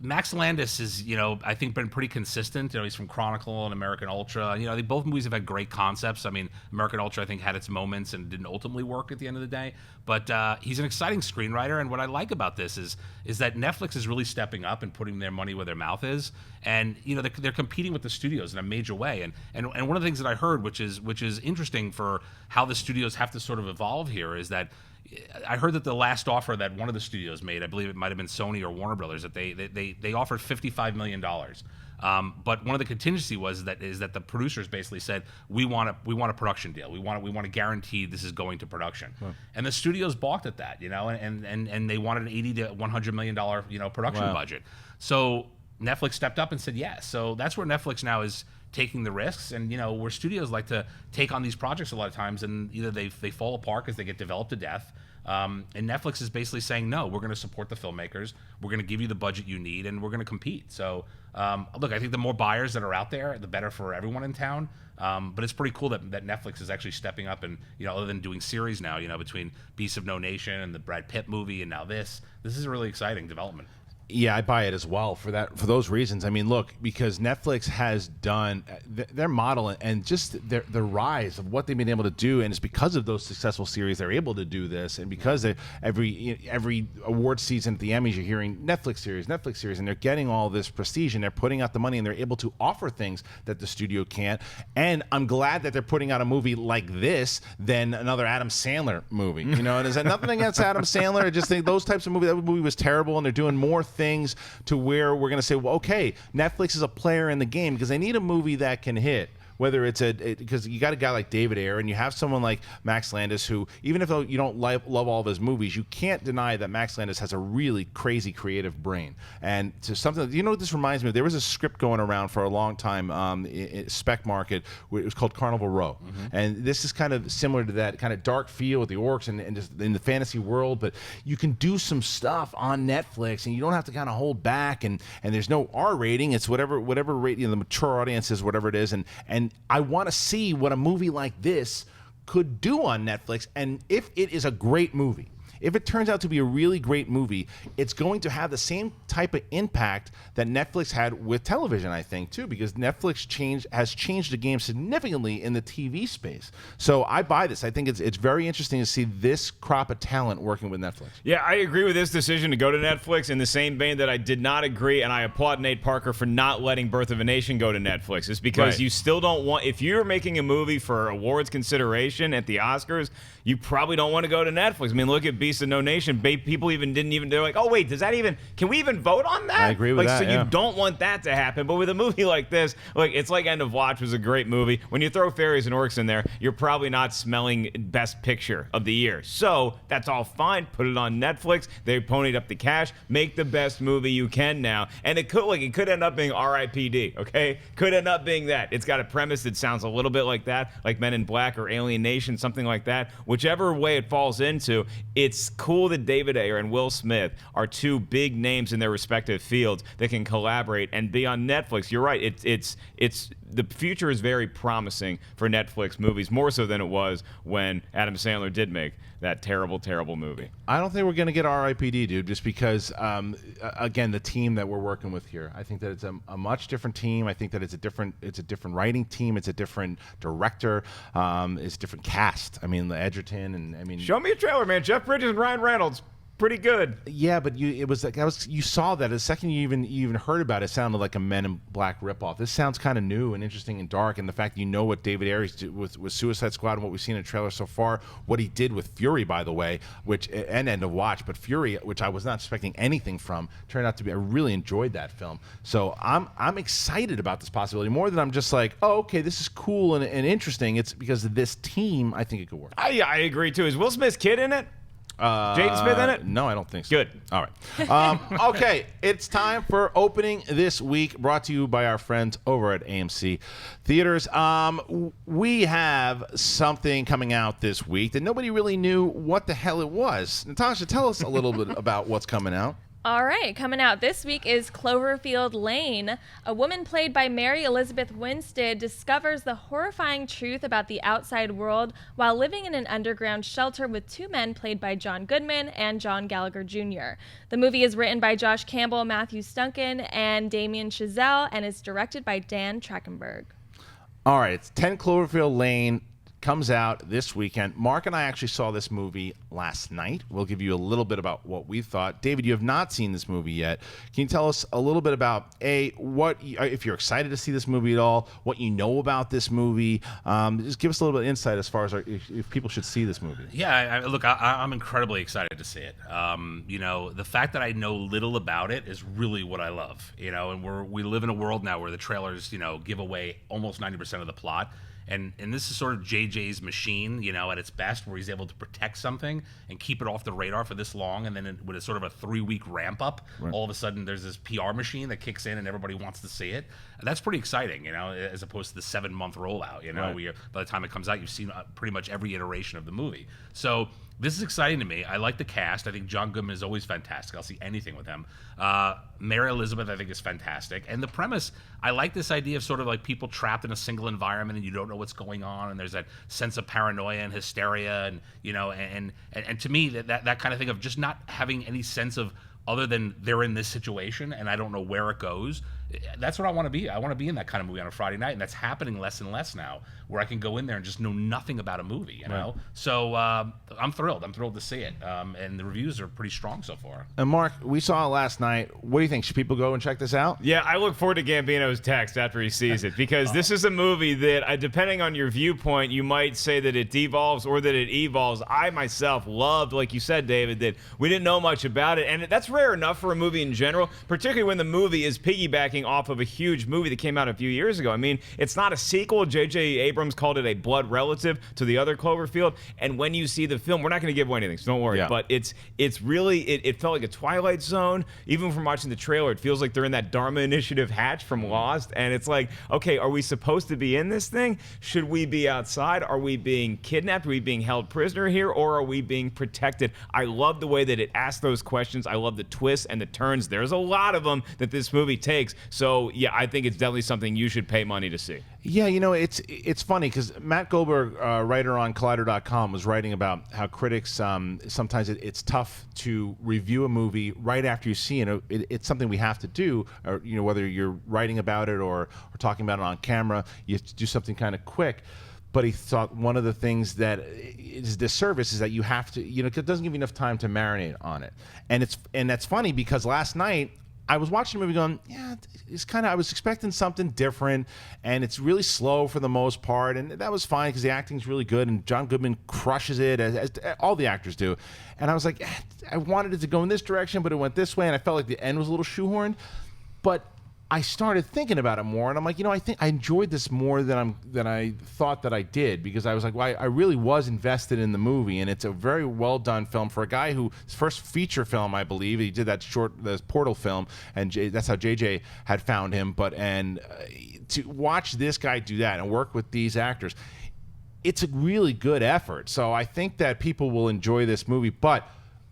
Max Landis is, I think been pretty consistent. He's from Chronicle and American Ultra. Both movies have had great concepts. I mean, American Ultra, I think, had its moments and didn't ultimately work at the end of the day. But he's an exciting screenwriter, and what I like about this is that Netflix is really stepping up and putting their money where their mouth is. And they're competing with the studios in a major way. And one of the things that I heard, which is interesting for how the studios have to sort of evolve here, is that I heard that the last offer that one of the studios made, I believe it might have been Sony or Warner Brothers, that they offered $55 million. But one of the contingency is that the producers basically said, we want a production deal. We want to guarantee this is going to production. Wow. And the studios balked at that, and they wanted an $80 to $100 million production budget. So Netflix stepped up and said yes. So that's where Netflix now is taking the risks, and where studios like to take on these projects a lot of times, and either they fall apart because they get developed to death. And Netflix is basically saying, no, we're going to support the filmmakers. We're going to give you the budget you need, and we're going to compete. So, look, I think the more buyers that are out there, the better for everyone in town. But it's pretty cool that Netflix is actually stepping up, and other than doing series now, between Beasts of No Nation and the Brad Pitt movie, and now this is a really exciting development. Yeah, I buy it as well for those reasons. I mean, look, because Netflix has done their model and just the rise of what they've been able to do, and it's because of those successful series they're able to do this, and because every award season at the Emmys you're hearing Netflix series, and they're getting all this prestige, and they're putting out the money, and they're able to offer things that the studio can't. And I'm glad that they're putting out a movie like this than another Adam Sandler movie. And is that nothing against Adam Sandler? I just think those types of movies, that movie was terrible, and they're doing more things to where we're going to say, well, okay, Netflix is a player in the game because they need a movie that can hit. Whether it's because you got a guy like David Ayer and you have someone like Max Landis who, even if you don't love all of his movies, you can't deny that Max Landis has a really crazy creative brain. And to something, what this reminds me of? There was a script going around for a long time, spec market. It was called Carnival Row. Mm-hmm. And this is kind of similar to that kind of dark feel with the orcs and just in the fantasy world, but you can do some stuff on Netflix and you don't have to kind of hold back, and there's no R rating. It's whatever rating, the mature audience is, whatever it is. And I want to see what a movie like this could do on Netflix. And if it is a great movie, if it turns out to be a really great movie, it's going to have the same type of impact that Netflix had with television, I think, too, because Netflix has changed the game significantly in the TV space. So I buy this. I think it's very interesting to see this crop of talent working with Netflix. Yeah, I agree with this decision to go to Netflix in the same vein that I did not agree, and I applaud Nate Parker for not letting Birth of a Nation go to Netflix. It's because you still don't want, if you're making a movie for awards consideration at the Oscars, you probably don't want to go to Netflix. I mean, look at Beasts of No Nation. People they're like, oh, wait, can we even vote on that? I agree with that. So you don't want that to happen. But with a movie like this, it's like End of Watch was a great movie. When you throw fairies and orcs in there, you're probably not smelling Best Picture of the year. So that's all fine. Put it on Netflix. They ponied up the cash. Make the best movie you can now. And it could end up being R.I.P.D., okay? Could end up being that. It's got a premise that sounds a little bit like that, like Men in Black or Alien Nation, something like that. Whichever way it falls into, it it's cool that David Ayer and Will Smith are two big names in their respective fields that can collaborate and be on Netflix. You're right. It's the future is very promising for Netflix movies, more so than it was when Adam Sandler did make that terrible, terrible movie. I don't think we're going to get R.I.P.D., dude, just because, again, the team that we're working with here. I think that it's a much different team. I think that it's a different writing team. It's a different director. It's a different cast. I mean, the Edgerton and I mean. Show me a trailer, man. Jeff Bridges and Ryan Reynolds. Pretty good. Yeah, but you saw that the second you even heard about it, it sounded like a Men in Black ripoff. This sounds kind of new and interesting and dark, and the fact you know what David Ayer did with Suicide Squad and what we've seen in the trailer so far, what he did with Fury, by the way, which and End of Watch, but Fury, which I was not expecting anything from, turned out to be. I really enjoyed that film, so I'm excited about this possibility more than I'm just like, oh, okay, this is cool and interesting. It's because of this team. I think it could work. I agree too. Is Will Smith's kid in it? Jaden Smith in it? No, I don't think so. Good. All right. Okay, it's time for opening this week, brought to you by our friends over at AMC Theatres. We have something coming out this week that nobody really knew what the hell it was. Natasha, tell us a little bit about what's coming out. All right, coming out this week is Cloverfield Lane. A woman played by Mary Elizabeth Winstead discovers the horrifying truth about the outside world while living in an underground shelter with two men played by John Goodman and John Gallagher Jr. The movie is written by Josh Campbell, Matthew Stunken, and Damien Chazelle, and is directed by Dan Trachtenberg. All right, it's 10 Cloverfield Lane. Comes out this weekend. Mark and I actually saw this movie last night. We'll give you a little bit about what we thought. David, you have not seen this movie yet. Can you tell us a little bit about, what, if you're excited to see this movie at all, what you know about this movie? Just give us a little bit of insight as far as if people should see this movie. Yeah, look, I'm incredibly excited to see it. The fact that I know little about it is really what I love. And we live in a world now where the trailers, give away almost 90% of the plot. And this is sort of JJ's machine, at its best, where he's able to protect something and keep it off the radar for this long. And then with a sort of a 3-week ramp up, all of a sudden there's this PR machine that kicks in and everybody wants to see it. And that's pretty exciting, as opposed to the 7-month rollout, where by the time it comes out, you've seen pretty much every iteration of the movie. So this is exciting to me. I like the cast. I think John Goodman is always fantastic. I'll see anything with him. Mary Elizabeth, I think, is fantastic. And the premise, I like this idea of sort of like people trapped in a single environment and you don't know what's going on, and there's that sense of paranoia and hysteria, and to me, that kind of thing of just not having any sense of other than they're in this situation and I don't know where it goes. That's what I want to be. I want to be in that kind of movie on a Friday night, and that's happening less and less now, where I can go in there and just know nothing about a movie, know? So I'm thrilled. I'm thrilled to see it, and the reviews are pretty strong so far. And Mark, we saw it last night. What do you think? Should people go and check this out? Yeah, I look forward to Gambino's text after he sees it, because this is a movie that, depending on your viewpoint, you might say that it devolves or that it evolves. I myself loved, like you said, David, that we didn't know much about it, and that's rare enough for a movie in general, particularly when the movie is piggybacking off of a huge movie that came out a few years ago. I mean, it's not a sequel. J.J. Abrams called it a blood relative to the other Cloverfield, and when you see the film, we're not going to give away anything, so don't worry, but it's really, it felt like a Twilight Zone. Even from watching the trailer, it feels like they're in that Dharma Initiative hatch from Lost, and it's like, okay, are we supposed to be in this thing? Should we be outside? Are we being kidnapped? Are we being held prisoner here, or are we being protected? I love the way that it asks those questions. I love the twists and the turns. There's a lot of them that this movie takes, so yeah, I think it's definitely something you should pay money to see. Yeah, it's funny because Matt Goldberg, writer on Collider.com, was writing about how critics sometimes it's tough to review a movie right after you see it. It's something we have to do, or whether you're writing about it or talking about it on camera, you have to do something kind of quick. But he thought one of the things that is disservice is that you have to, it doesn't give you enough time to marinate on it, and that's funny because last night I was watching the movie going, yeah, it's kind of, I was expecting something different, and it's really slow for the most part, and that was fine because the acting's really good, and John Goodman crushes it, as all the actors do. And I was like, I wanted it to go in this direction, but it went this way, and I felt like the end was a little shoehorned. But I started thinking about it more, and I'm like, I think I enjoyed this more than I thought that I did, because I was like, well, I really was invested in the movie, and it's a very well done film for a guy who his first feature film, I believe, he did the Portal film, and that's how JJ had found him. To watch this guy do that and work with these actors, it's a really good effort. So I think that people will enjoy this movie, but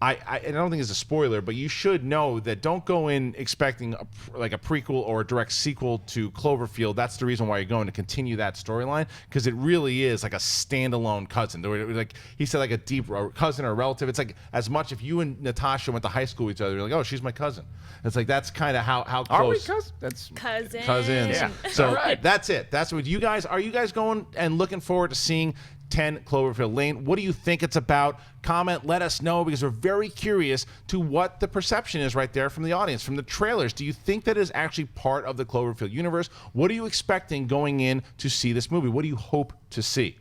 I don't think it's a spoiler, but you should know that don't go in expecting like a prequel or a direct sequel to Cloverfield. That's the reason why you're going to continue that storyline, because it really is like a standalone cousin. Like he said, like a deep cousin or a relative. It's like as much if you and Natasha went to high school with each other, you're like, oh, she's my cousin. It's like that's kind of how close. Are we cousins? That's Cousins. Yeah. So that's it. That's what you guys are. You guys going and looking forward to seeing 10 Cloverfield Lane? What do you think it's about? Comment, let us know, because we're very curious to what the perception is right there from the audience, from the trailers. Do you think that is actually part of the Cloverfield universe? What are you expecting going in to see this movie? What do you hope to see?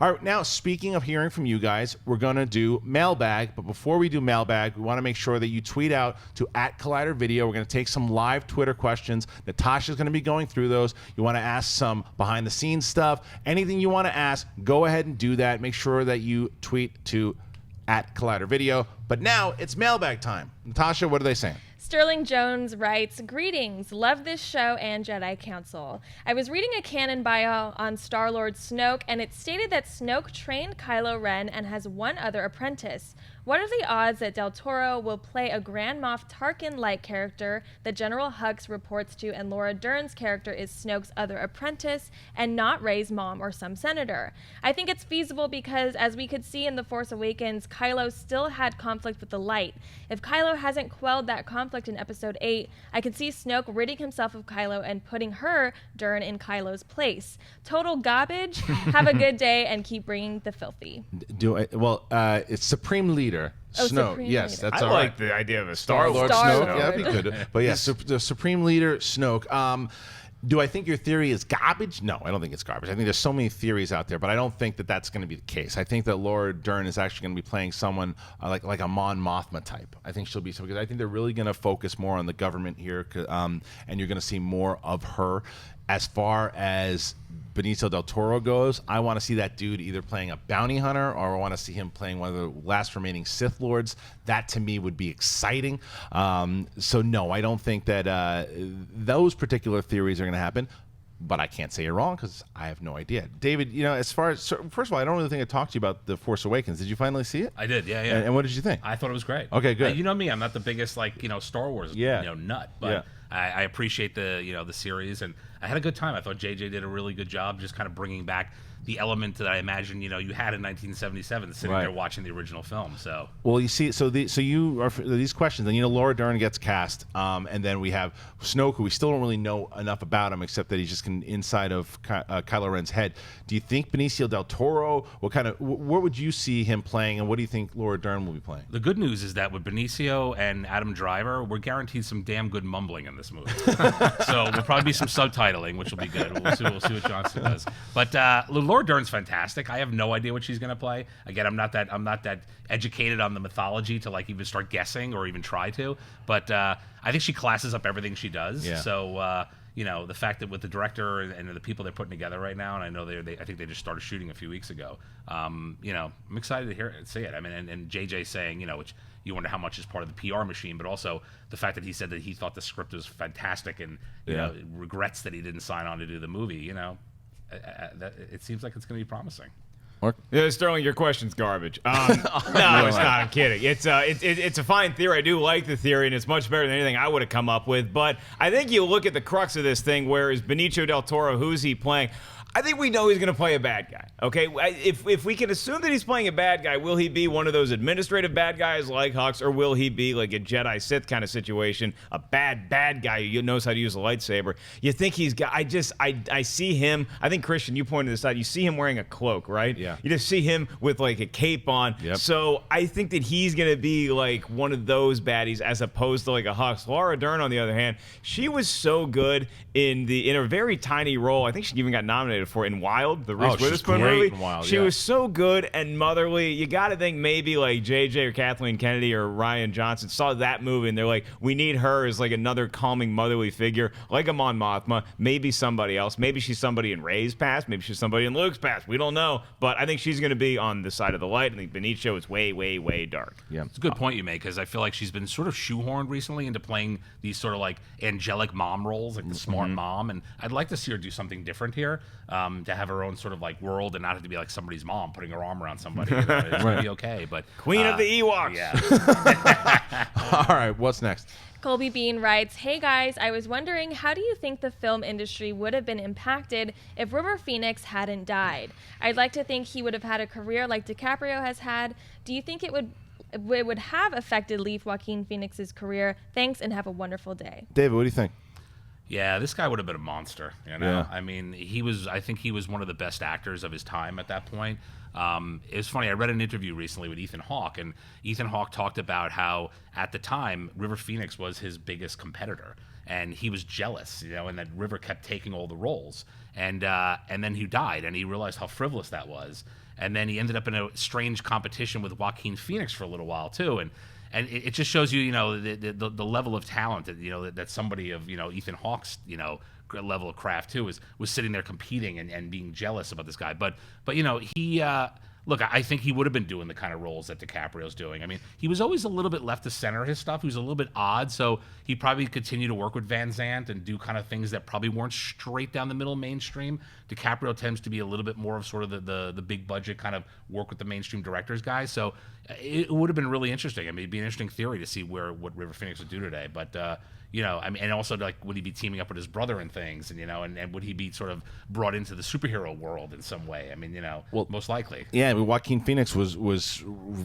All right, now, speaking of hearing from you guys, we're going to do mailbag. But before we do mailbag, we want to make sure that you tweet out to @ColliderVideo. We're going to take some live Twitter questions. Natasha's going to be going through those. You want to ask some behind-the-scenes stuff. Anything you want to ask, go ahead and do that. Make sure that you tweet to @ColliderVideo. But now it's mailbag time. Natasha, what are they saying? Sterling Jones writes, "Greetings, love this show and Jedi Council. I was reading a canon bio on Star-Lord Snoke, and it stated that Snoke trained Kylo Ren and has one other apprentice. What are the odds that Del Toro will play a Grand Moff Tarkin-like character that General Hux reports to, and Laura Dern's character is Snoke's other apprentice and not Rey's mom or some senator? I think it's feasible because, as we could see in The Force Awakens, Kylo still had conflict with the light. If Kylo hasn't quelled that conflict in Episode 8, I can see Snoke ridding himself of Kylo and putting her, Dern, in Kylo's place. Total garbage. Have a good day and keep bringing the filthy." It's Supreme Leader Snoke. Supreme Yes, Leader. that's I all right. like the idea of a Star-Lord Star-Lord. Snoke. Yeah, that'd be good. But yes, the Supreme Leader Snoke. Do I think your theory is garbage? No, I don't think it's garbage. I think there's so many theories out there, but I don't think that that's going to be the case. I think that Laura Dern is actually going to be playing someone like a Mon Mothma type. I think she'll be because I think they're really going to focus more on the government here, and you're going to see more of her. As far as Benicio del Toro goes, I want to see that dude either playing a bounty hunter, or I want to see him playing one of the last remaining Sith Lords. That to me would be exciting. So no, I don't think that those particular theories are going to happen. But I can't say you're wrong because I have no idea. David, as far as first of all, I don't really think I talked to you about The Force Awakens. Did you finally see it? I did, yeah. And what did you think? I thought it was great. Okay, good. You know me, I'm not the biggest Star Wars nut, but I appreciate the series, and I had a good time. I thought JJ did a really good job, just kind of bringing back the element that I imagine you had in 1977, sitting there watching the original film. So well, you see, so you are these questions, and Laura Dern gets cast, and then we have Snoke, who we still don't really know enough about him except that he's just inside of Kylo Ren's head. Do you think Benicio del Toro? What would you see him playing, and what do you think Laura Dern will be playing? The good news is that with Benicio and Adam Driver, we're guaranteed some damn good mumbling in this movie. So there'll probably be some subtitling, which will be good. We'll see what Johnson does. But Laura Dern's fantastic. I have no idea what she's going to play. Again, I'm not that educated on the mythology to even start guessing or even try to. But I think she classes up everything she does. Yeah. So the fact that with the director and the people they're putting together right now, and I know I think they just started shooting a few weeks ago. I'm excited to see it. I mean, and JJ saying, which you wonder how much is part of the PR machine, but also the fact that he said that he thought the script was fantastic and regrets that he didn't sign on to do the movie. It seems like it's going to be promising. Yeah, Sterling, your question's garbage. No, it's not. I'm kidding. It's a fine theory. I do like the theory, and it's much better than anything I would have come up with. But I think you look at the crux of this thing, where is Benicio del Toro? Who's he playing? I think we know he's going to play a bad guy, okay? If we can assume that he's playing a bad guy, will he be one of those administrative bad guys like Hux, or will he be like a Jedi Sith kind of situation, a bad guy who knows how to use a lightsaber? You think he's got... I see him... I think, Kristian, you pointed this out. You see him wearing a cloak, right? Yeah. You just see him with a cape on. Yep. So I think that he's going to be one of those baddies as opposed to a Hux. Laura Dern, on the other hand, she was so good in a very tiny role. I think she even got nominated for in Wild, the Reese Witherspoon movie. Wild, she was so good and motherly. You got to think maybe JJ or Kathleen Kennedy or Ryan Johnson saw that movie and they're like, we need her as another calming motherly figure, like a Mon Mothma, maybe somebody else. Maybe she's somebody in Rey's past. Maybe she's somebody in Luke's past. We don't know. But I think she's going to be on the side of the light. I think Benicio is way, way, way dark. Yeah, it's a good point you make, because I feel like she's been sort of shoehorned recently into playing these sort of angelic mom roles, the smart mom, and I'd like to see her do something different here. to have her own sort of like world and not have to be like somebody's mom putting her arm around somebody. You know, it's gonna be okay. But Queen of the Ewoks. Yeah. All right, what's next? Colby Bean writes, "Hey guys, I was wondering, how do you think the film industry would have been impacted if River Phoenix hadn't died? I'd like to think he would have had a career like DiCaprio has had. Do you think it would have affected Joaquin Phoenix's career? Thanks and have a wonderful day." David, what do you think? Yeah, this guy would have been a monster. You know, Yeah. I mean, I think he was one of the best actors of his time at that point. It was funny. I read an interview recently with Ethan Hawke, and Ethan Hawke talked about how at the time River Phoenix was his biggest competitor, and he was jealous, you know, and that River kept taking all the roles, and then he died, and he realized how frivolous that was, and then he ended up in a strange competition with Joaquin Phoenix for a little while too, and it just shows you, you know, the level of talent that, you know, that somebody of, you know, Ethan Hawke's, you know, level of craft too was sitting there competing and being jealous about this guy. But you know, he look, I think he would have been doing the kind of roles that DiCaprio's doing. I mean, he was always a little bit left to center his stuff. He was a little bit odd, so he probably continue to work with Van Zandt and do kind of things that probably weren't straight down the middle mainstream. DiCaprio tends to be a little bit more of sort of the big budget kind of work with the mainstream directors guy. So it would have been really interesting. I mean, it'd be an interesting theory to see what River Phoenix would do today. But you know, I mean, and also like, would he be teaming up with his brother and things, and you know, and would he be sort of brought into the superhero world in some way? I mean, you know, well, most likely. Yeah, I mean, Joaquin Phoenix was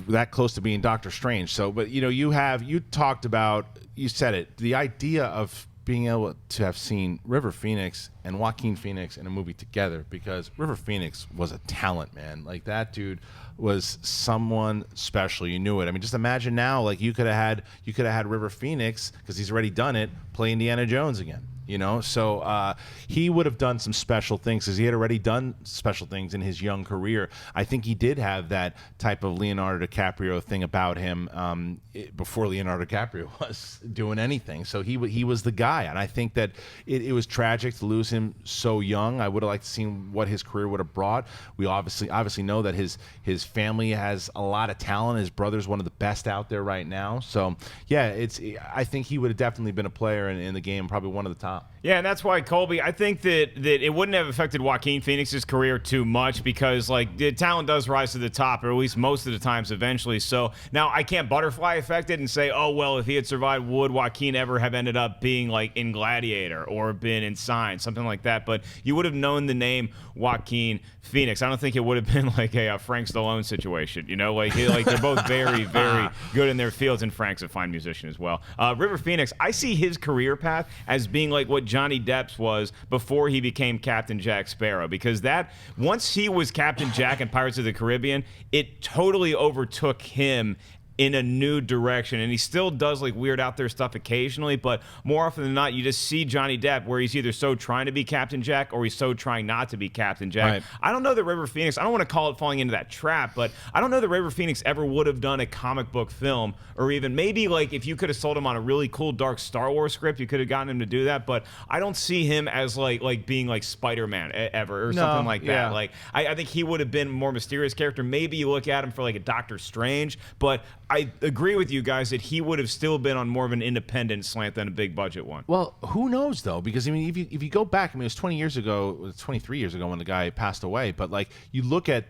that close to being Doctor Strange. So, but you know, you talked about, you said it, the idea of being able to have seen River Phoenix and Joaquin Phoenix in a movie together, because River Phoenix was a talent, man. Like, that dude was someone special. You knew it. I mean, just imagine now, like, you could have had River Phoenix, because he's already done it, play Indiana Jones again. You know, so he would have done some special things, because he had already done special things in his young career. I think he did have that type of Leonardo DiCaprio thing about him before Leonardo DiCaprio was doing anything. So he was the guy, and I think that it was tragic to lose him so young. I would have liked to see what his career would have brought. We obviously know that his family has a lot of talent. His brother's one of the best out there right now. So yeah, I think he would have definitely been a player in the game, probably one of the top. Yeah, and that's why, Colby, I think that it wouldn't have affected Joaquin Phoenix's career too much, because like the talent does rise to the top, or at least most of the times eventually. So now I can't butterfly affect it and say, oh, well, if he had survived, would Joaquin ever have ended up being like in Gladiator or been in Signs, something like that. But you would have known the name Joaquin Phoenix. I don't think it would have been like a Frank Stallone situation, you know, like they're both very, very good in their fields, and Frank's a fine musician as well. River Phoenix, I see his career path as being like what Johnny Depp's was before he became Captain Jack Sparrow, because that once he was Captain Jack in Pirates of the Caribbean, it totally overtook him in a new direction. And he still does like weird out there stuff occasionally, but more often than not, you just see Johnny Depp where he's either so trying to be Captain Jack or he's so trying not to be Captain Jack. Right. I don't know that River Phoenix, I don't want to call it falling into that trap, but I don't know that River Phoenix ever would have done a comic book film, or even maybe like if you could have sold him on a really cool dark Star Wars script, you could have gotten him to do that. But I don't see him as like being like Spider-Man ever or something like that. Yeah. Like I think he would have been a more mysterious character. Maybe you look at him for like a Doctor Strange, but I agree with you guys that he would have still been on more of an independent slant than a big budget one. Well, who knows though? Because I mean, if you go back, I mean, it was 20 years ago, it was 23 years ago when the guy passed away. But like, you look at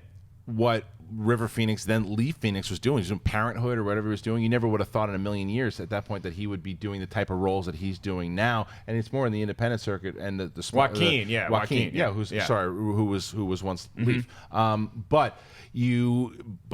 what River Phoenix, then Lee Phoenix, was doing. He was doing Parenthood or whatever he was doing. You never would have thought in a million years at that point that he would be doing the type of roles that he's doing now. And it's more in the independent circuit and the Joaquin, who was once Leaf. But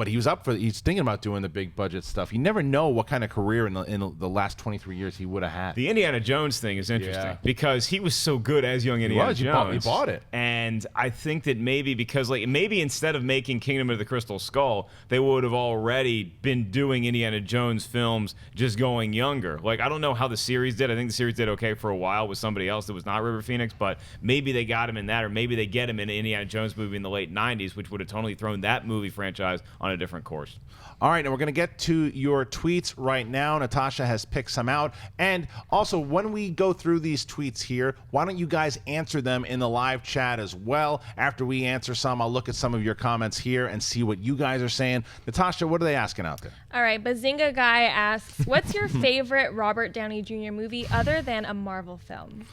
he was up for. He's thinking about doing the big budget stuff. You never know what kind of career in the last 23 years he would have had. The Indiana Jones thing is interesting because he was so good as young Indiana Jones. He bought it, and I think that maybe because maybe instead of making Kingdom of the Crystal Skull, they would have already been doing Indiana Jones films just going younger. Like, I don't know how the series did. I think the series did okay for a while with somebody else that was not River Phoenix, but maybe they got him in that, or maybe they get him in an Indiana Jones movie in the late 90s, which would have totally thrown that movie franchise on a different course. All right, now we're going to get to your tweets right now. Natasha has picked some out. And also, when we go through these tweets here, why don't you guys answer them in the live chat as well? After we answer some, I'll look at some of your comments here and see what you guys are saying. Natasha, what are they asking out there? All right, Bazinga Guy asks, what's your favorite Robert Downey Jr. movie other than a Marvel film?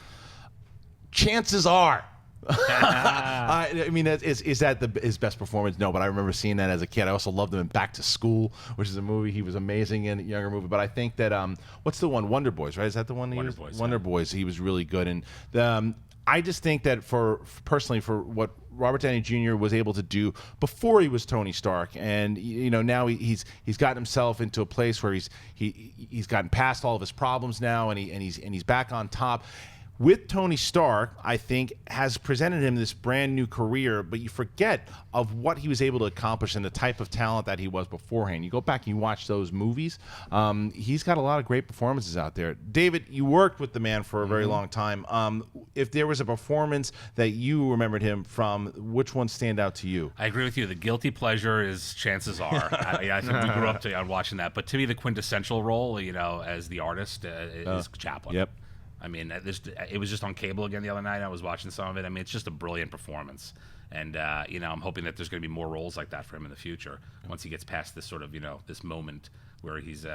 Chances are I mean, is that his best performance? No, but I remember seeing that as a kid. I also loved him in Back to School, which is a movie he was amazing in, a younger movie. But I think that what's the one? Wonder Boys, right? Is that the one? Wonder Boys. Wonder Boys. He was really good, and I just think that personally for what Robert Downey Jr. was able to do before he was Tony Stark, and now he's gotten himself into a place where he's gotten past all of his problems now, and he's back on top. With Tony Stark, I think, has presented him this brand new career, but you forget of what he was able to accomplish and the type of talent that he was beforehand. You go back and you watch those movies, he's got a lot of great performances out there. David, you worked with the man for a very long time. If there was a performance that you remembered him from, which one stand out to you? I agree with you. The guilty pleasure is, chances are, I think we grew up on watching that. But to me, the quintessential role, as the artist, is Chaplin. Yep. I mean, it was just on cable again the other night. I was watching some of it. I mean, it's just a brilliant performance. And, I'm hoping that there's going to be more roles like that for him in the future once he gets past this sort of, this moment where he's,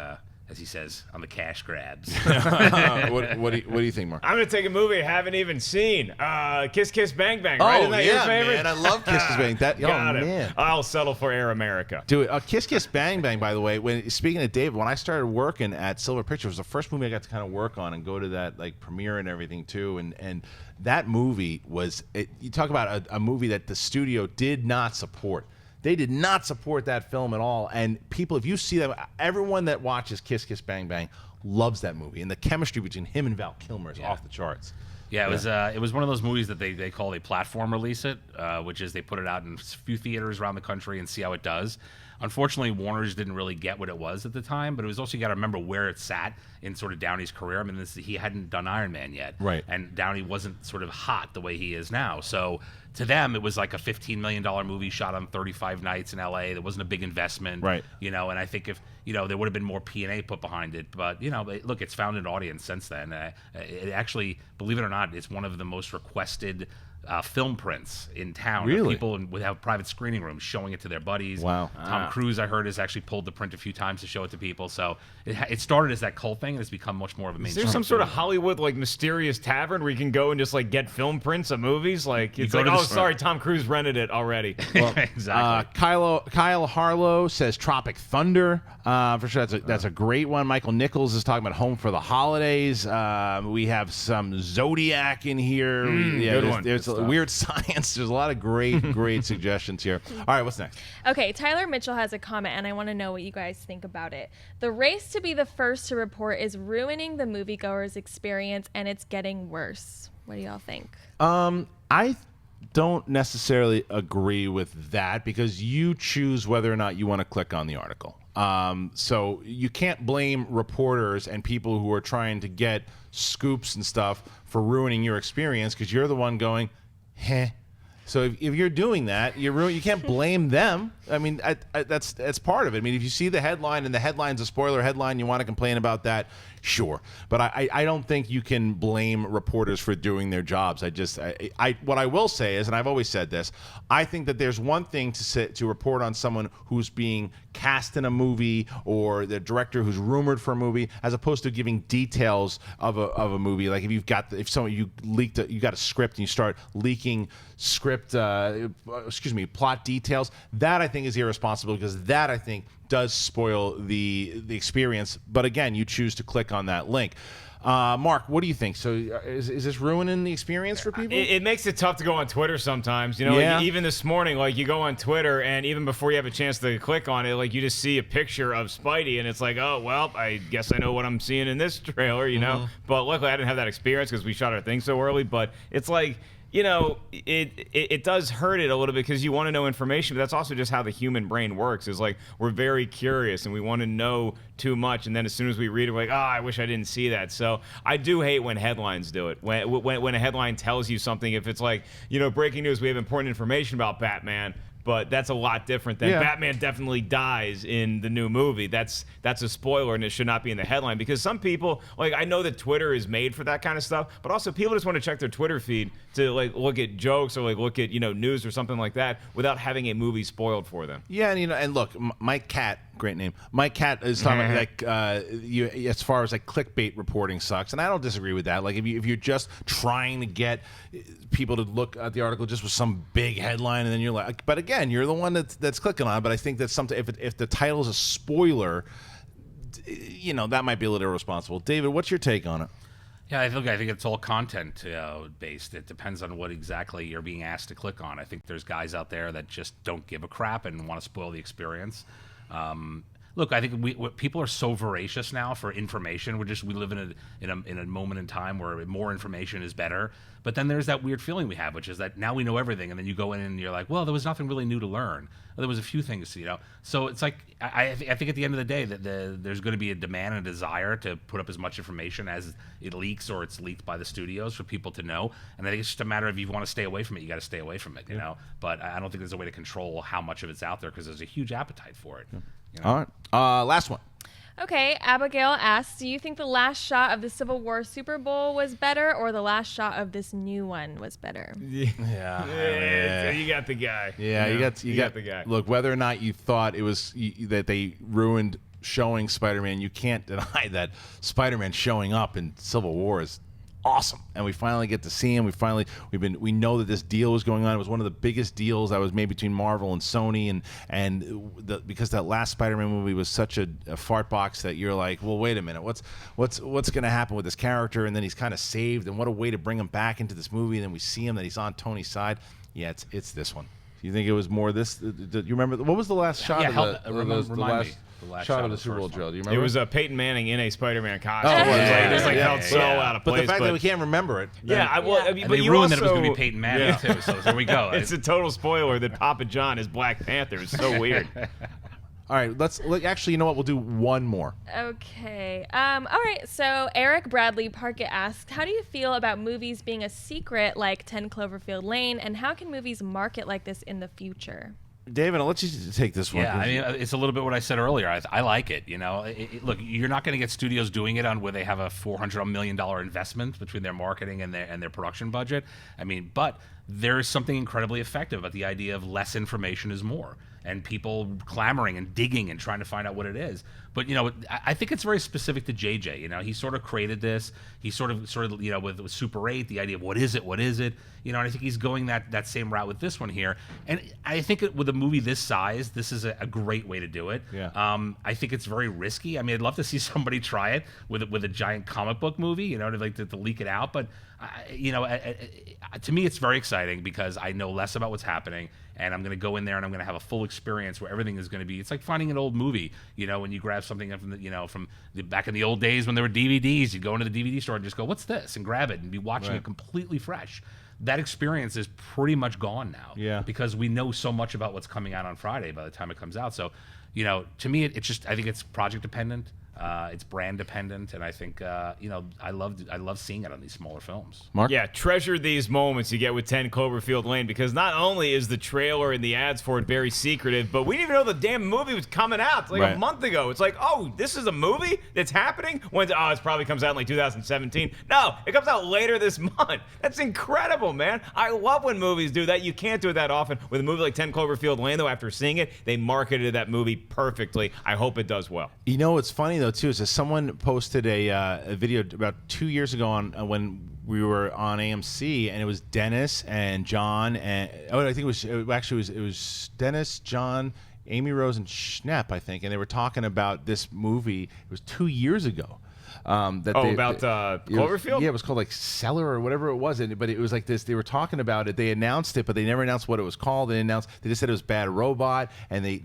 as he says, on the cash grabs. What do you think, Mark? I'm going to take a movie I haven't even seen. Kiss Kiss Bang Bang, right? Isn't that your favorite? Man, I love Kiss Kiss Bang. Got him. Man. I'll settle for Air America. Do it. Kiss Kiss Bang Bang, by the way, speaking of David, when I started working at Silver Pictures, it was the first movie I got to kind of work on and go to that premiere and everything too. And that movie you talk about a movie that the studio did not support. They did not support that film at all. And people, if you see that, everyone that watches Kiss Kiss Bang Bang loves that movie. And the chemistry between him and Val Kilmer is off the charts. Yeah, it was one of those movies that they call a platform release it, which is they put it out in a few theaters around the country and see how it does. Unfortunately, Warner's didn't really get what it was at the time, but it was also, you got to remember where it sat in sort of Downey's career. I mean, he hadn't done Iron Man yet. Right. And Downey wasn't sort of hot the way he is now. So to them, it was like a $15 million movie shot on 35 nights in LA. There wasn't a big investment. Right. And I think if, there would have been more P&A put behind it. But, look, it's found an audience since then. It actually, believe it or not, it's one of the most requested film prints in town. Really? People would have private screening rooms showing it to their buddies. Wow. Tom Cruise, I heard, has actually pulled the print a few times to show it to people. So it started as that cult thing, and it's become much more of a Is mainstream. there some sort of Hollywood mysterious tavern where you can go and just get film prints of movies? It's go to the sorry, Tom Cruise rented it already. Well, exactly. Kyle Harlow says Tropic Thunder. For sure, that's a great one. Michael Nichols is talking about Home for the Holidays. We have some Zodiac in here. Good one. There's Good Weird Science. There's a lot of great suggestions here. All right, what's next? Okay, Tyler Mitchell has a comment, and I want to know what you guys think about it. The race to be the first to report is ruining the moviegoer's experience, and it's getting worse. What do y'all think? I don't necessarily agree with that because you choose whether or not you want to click on the article. So you can't blame reporters and people who are trying to get scoops and stuff for ruining your experience because you're the one going, heh. So if you're doing that, you can't blame them. I mean, that's part of it. I mean, if you see the headline and the headline's a spoiler headline, you want to complain about that, sure. But I don't think you can blame reporters for doing their jobs. What I will say is, and I've always said this, I think that there's one thing to report on someone who's being cast in a movie or the director who's rumored for a movie, as opposed to giving details of a movie. Like you got a script and you start leaking plot details. That I think is irresponsible because that I think does spoil the experience. But again, you choose to click on that link. Mark, what do you think? So is this ruining the experience for people? It makes it tough to go on Twitter sometimes. Even this morning, you go on Twitter and even before you have a chance to click on it, you just see a picture of Spidey and it's like, oh, well, I guess I know what I'm seeing in this trailer, But luckily I didn't have that experience because we shot our thing so early. But it's it does hurt it a little bit because you want to know information, but that's also just how the human brain works. Is we're very curious and we want to know too much, and then as soon as we read it, we're like, oh, I wish I didn't see that. So I do hate when headlines do it. When a headline tells you something, if it's breaking news, we have important information about Batman. But that's a lot different than Batman definitely dies in the new movie. That's a spoiler, and it should not be in the headline. Because some people, I know that Twitter is made for that kind of stuff, but also people just want to check their Twitter feed to look at jokes or look at news or something like that without having a movie spoiled for them. Yeah, and look, my cat Great name. My cat is talking about you as far as like clickbait reporting sucks, and I don't disagree with that. Like if you're just trying to get people to look at the article just with some big headline, and then you're like, but again, you're the one that's clicking on it. But I think that's something. If the title is a spoiler, that might be a little irresponsible. David, what's your take on it? Yeah, I think it's all content based. It depends on what exactly you're being asked to click on. I think there's guys out there that just don't give a crap and want to spoil the experience. Look, I think people are so voracious now for information. We live in a moment in time where more information is better. But then there's that weird feeling we have, which is that now we know everything, and then you go in and you're like, well, there was nothing really new to learn. Well, there was a few things, So it's like I think at the end of the day that there's going to be a demand and a desire to put up as much information as it leaks or it's leaked by the studios for people to know. And I think it's just a matter of if you want to stay away from it, you got to stay away from it, But I don't think there's a way to control how much of it's out there because there's a huge appetite for it. All right. Last one. Okay, Abigail asks, do you think the last shot of the Civil War Super Bowl was better or the last shot of this new one was better? Yeah. You got the guy. Yeah, you got the guy. Look, whether or not you thought it was that they ruined showing Spider-Man, you can't deny that Spider-Man showing up in Civil War is awesome, and we finally get to see him. We know that this deal was going on. It was one of the biggest deals that was made between Marvel and Sony, because that last Spider-Man movie was such a fart box that you're like, well, wait a minute, what's going to happen with this character? And then he's kind of saved, and what a way to bring him back into this movie. And then we see him that he's on Tony's side. Yeah, it's this one. You think it was more this? Do you remember what was the last shot? The last shot of the Super Bowl drill. Do you remember? It was Peyton Manning in a Spider-Man costume. Oh, It was felt so out of place. But the fact that we can't remember it. And but they you ruined also, that it was going to be Peyton Manning too. So there we go. It's a total spoiler that Papa John is Black Panther. It's so weird. All right, actually, you know what? We'll do one more. Okay. All right. So Eric Bradley Parkett asked, how do you feel about movies being a secret like 10 Cloverfield Lane, and how can movies market like this in the future? David, I'll let you take this one. Yeah, I mean, it's a little bit what I said earlier. I like it. Look, you're not going to get studios doing it on where they have a $400 million investment between their marketing and their production budget. I mean, but there is something incredibly effective about the idea of less information is more, and people clamoring and digging and trying to find out what it is. But I think it's very specific to JJ. He sort of created this. He sort of with Super 8, the idea of what is it, and I think he's going that same route with this one here. And I think with a movie this size, this is a great way to do it. Yeah. I think it's very risky. I mean, I'd love to see somebody try it with a giant comic book movie, to leak it out. But to me, it's very exciting because I know less about what's happening, and I'm going to go in there and I'm going to have a full experience where everything is going to be. It's like finding an old movie. When you grab something from back in the old days when there were DVDs, you'd go into the DVD store and just go, "What's this?" and grab it and be watching it completely fresh. That experience is pretty much gone now. Because we know so much about what's coming out on Friday by the time it comes out. So, to me, it's just, I think it's project dependent. It's brand dependent, and I think I love seeing it on these smaller films. Mark? Yeah, treasure these moments you get with 10 Cloverfield Lane, because not only is the trailer and the ads for it very secretive, but we didn't even know the damn movie was coming out. It's like a month ago. It's like, oh, this is a movie that's happening? It probably comes out in like 2017. No, it comes out later this month. That's incredible, man. I love when movies do that. You can't do it that often. With a movie like 10 Cloverfield Lane, though, after seeing it, they marketed that movie perfectly. I hope it does well. What's funny though too is that someone posted a video about 2 years ago on when we were on AMC, and it was Dennis and John and I think it was Dennis, John, Amy Rose, and Schnepp, I think, and they were talking about this movie. It was 2 years ago. Cloverfield? It was called like Cellar or whatever it was. But it was like this. They were talking about it. They announced it, but they never announced what it was called. They just said it was Bad Robot, and they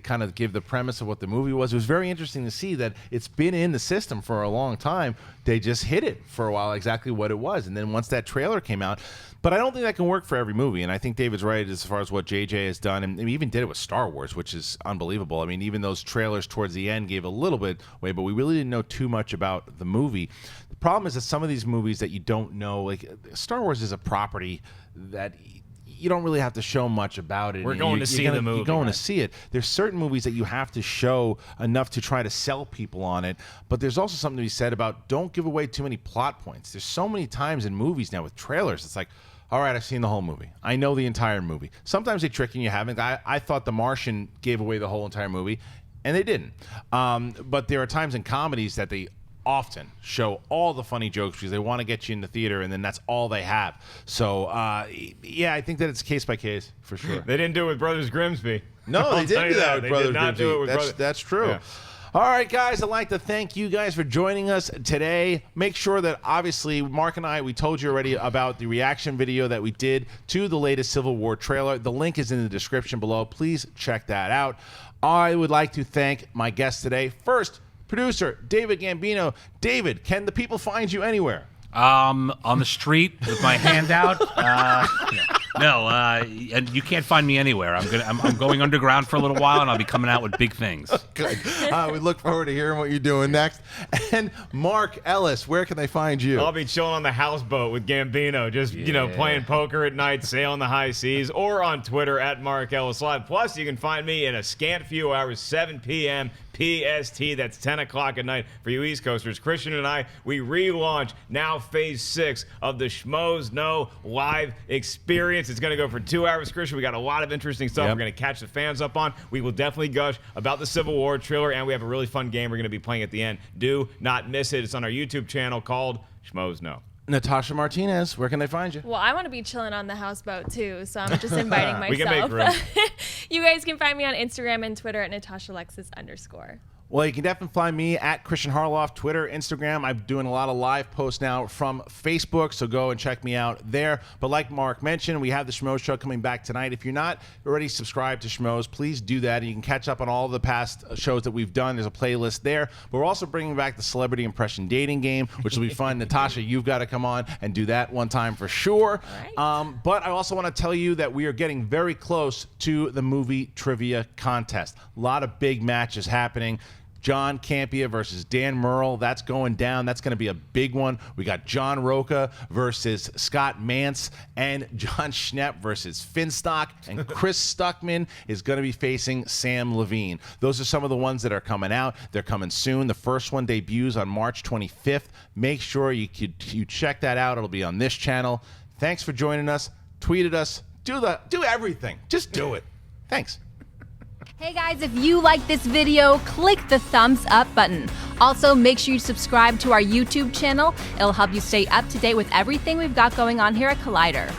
kind of give the premise of what the movie was. It was very interesting to see that it's been in the system for a long time. They just hid it for a while exactly what it was, and then once that trailer came out. But I don't think that can work for every movie, and I think David's right as far as what JJ has done, and he even did it with Star Wars, which is unbelievable. I mean, even those trailers towards the end gave a little bit away, but we really didn't know too much about the movie. The problem is that some of these movies that you don't know, like Star Wars is a property that you don't really have to show much about it. We're going to see the movie. You're going to see it. There's certain movies that you have to show enough to try to sell people on it, but there's also something to be said about don't give away too many plot points. There's so many times in movies now with trailers, it's like, all right, I've seen the whole movie. I know the entire movie. Sometimes they trick you, you haven't. I thought The Martian gave away the whole entire movie, and they didn't. But there are times in comedies that they often show all the funny jokes because they want to get you in the theater, and then that's all they have. So, yeah, I think that it's case by case for sure. They didn't do it with Brothers Grimsby. No, they didn't do that with They Brothers did not Grimsby. do it with That's true. Yeah. All right, guys, I'd like to thank you guys for joining us today. Make sure that, obviously, Mark and I, we told you already about the reaction video that we did to the latest Civil War trailer. The link is in the description below. Please check that out. I would like to thank my guests today. First, producer David Gambino. David, can the people find you anywhere? On the street with my hand out. No, and you can't find me anywhere. I'm going underground for a little while, and I'll be coming out with big things. Good. We look forward to hearing what you're doing next. And Mark Ellis, where can they find you? I'll be chilling on the houseboat with Gambino, just playing poker at night, sailing the high seas, or on Twitter at Mark Ellis Live. Plus, you can find me in a scant few hours, 7 p.m. PST. That's 10 o'clock at night for you East Coasters. Kristian and I, we relaunch now phase 6 of the Schmoes Know live experience. It's going to go for 2 hours, Kristian. We got a lot of interesting stuff we're going to catch the fans up on. We will definitely gush about the Civil War trailer, and we have a really fun game we're going to be playing at the end. Do not miss it. It's on our YouTube channel called Schmoes Know. Natasha Martinez, where can they find you? Well, I want to be chilling on the houseboat too, so I'm just inviting myself. We can make room. You guys can find me on Instagram and Twitter at NatashaLexis_. Well, you can definitely find me at Kristian Harloff, Twitter, Instagram. I'm doing a lot of live posts now from Facebook, so go and check me out there. But like Mark mentioned, we have the Schmoes Show coming back tonight. If you're not already subscribed to Schmoes, please do that. And you can catch up on all the past shows that we've done. There's a playlist there. But we're also bringing back the Celebrity Impression Dating Game, which will be fun. Natasha, you've got to come on and do that one time for sure. Right. But I also want to tell you that we are getting very close to the movie trivia contest. A lot of big matches happening. John Campea versus Dan Murrell. That's going down. That's going to be a big one. We got John Roca versus Scott Mance, and John Schnepp versus Finstock, and Chris Stuckman is going to be facing Sam Levine. Those are some of the ones that are coming out. They're coming soon. The first one debuts on March 25th. Make sure you check that out. It'll be on this channel. Thanks for joining us. Tweet at us. Do everything. Just do it. Thanks. Hey guys, if you like this video, click the thumbs up button. Also, make sure you subscribe to our YouTube channel. It'll help you stay up to date with everything we've got going on here at Collider.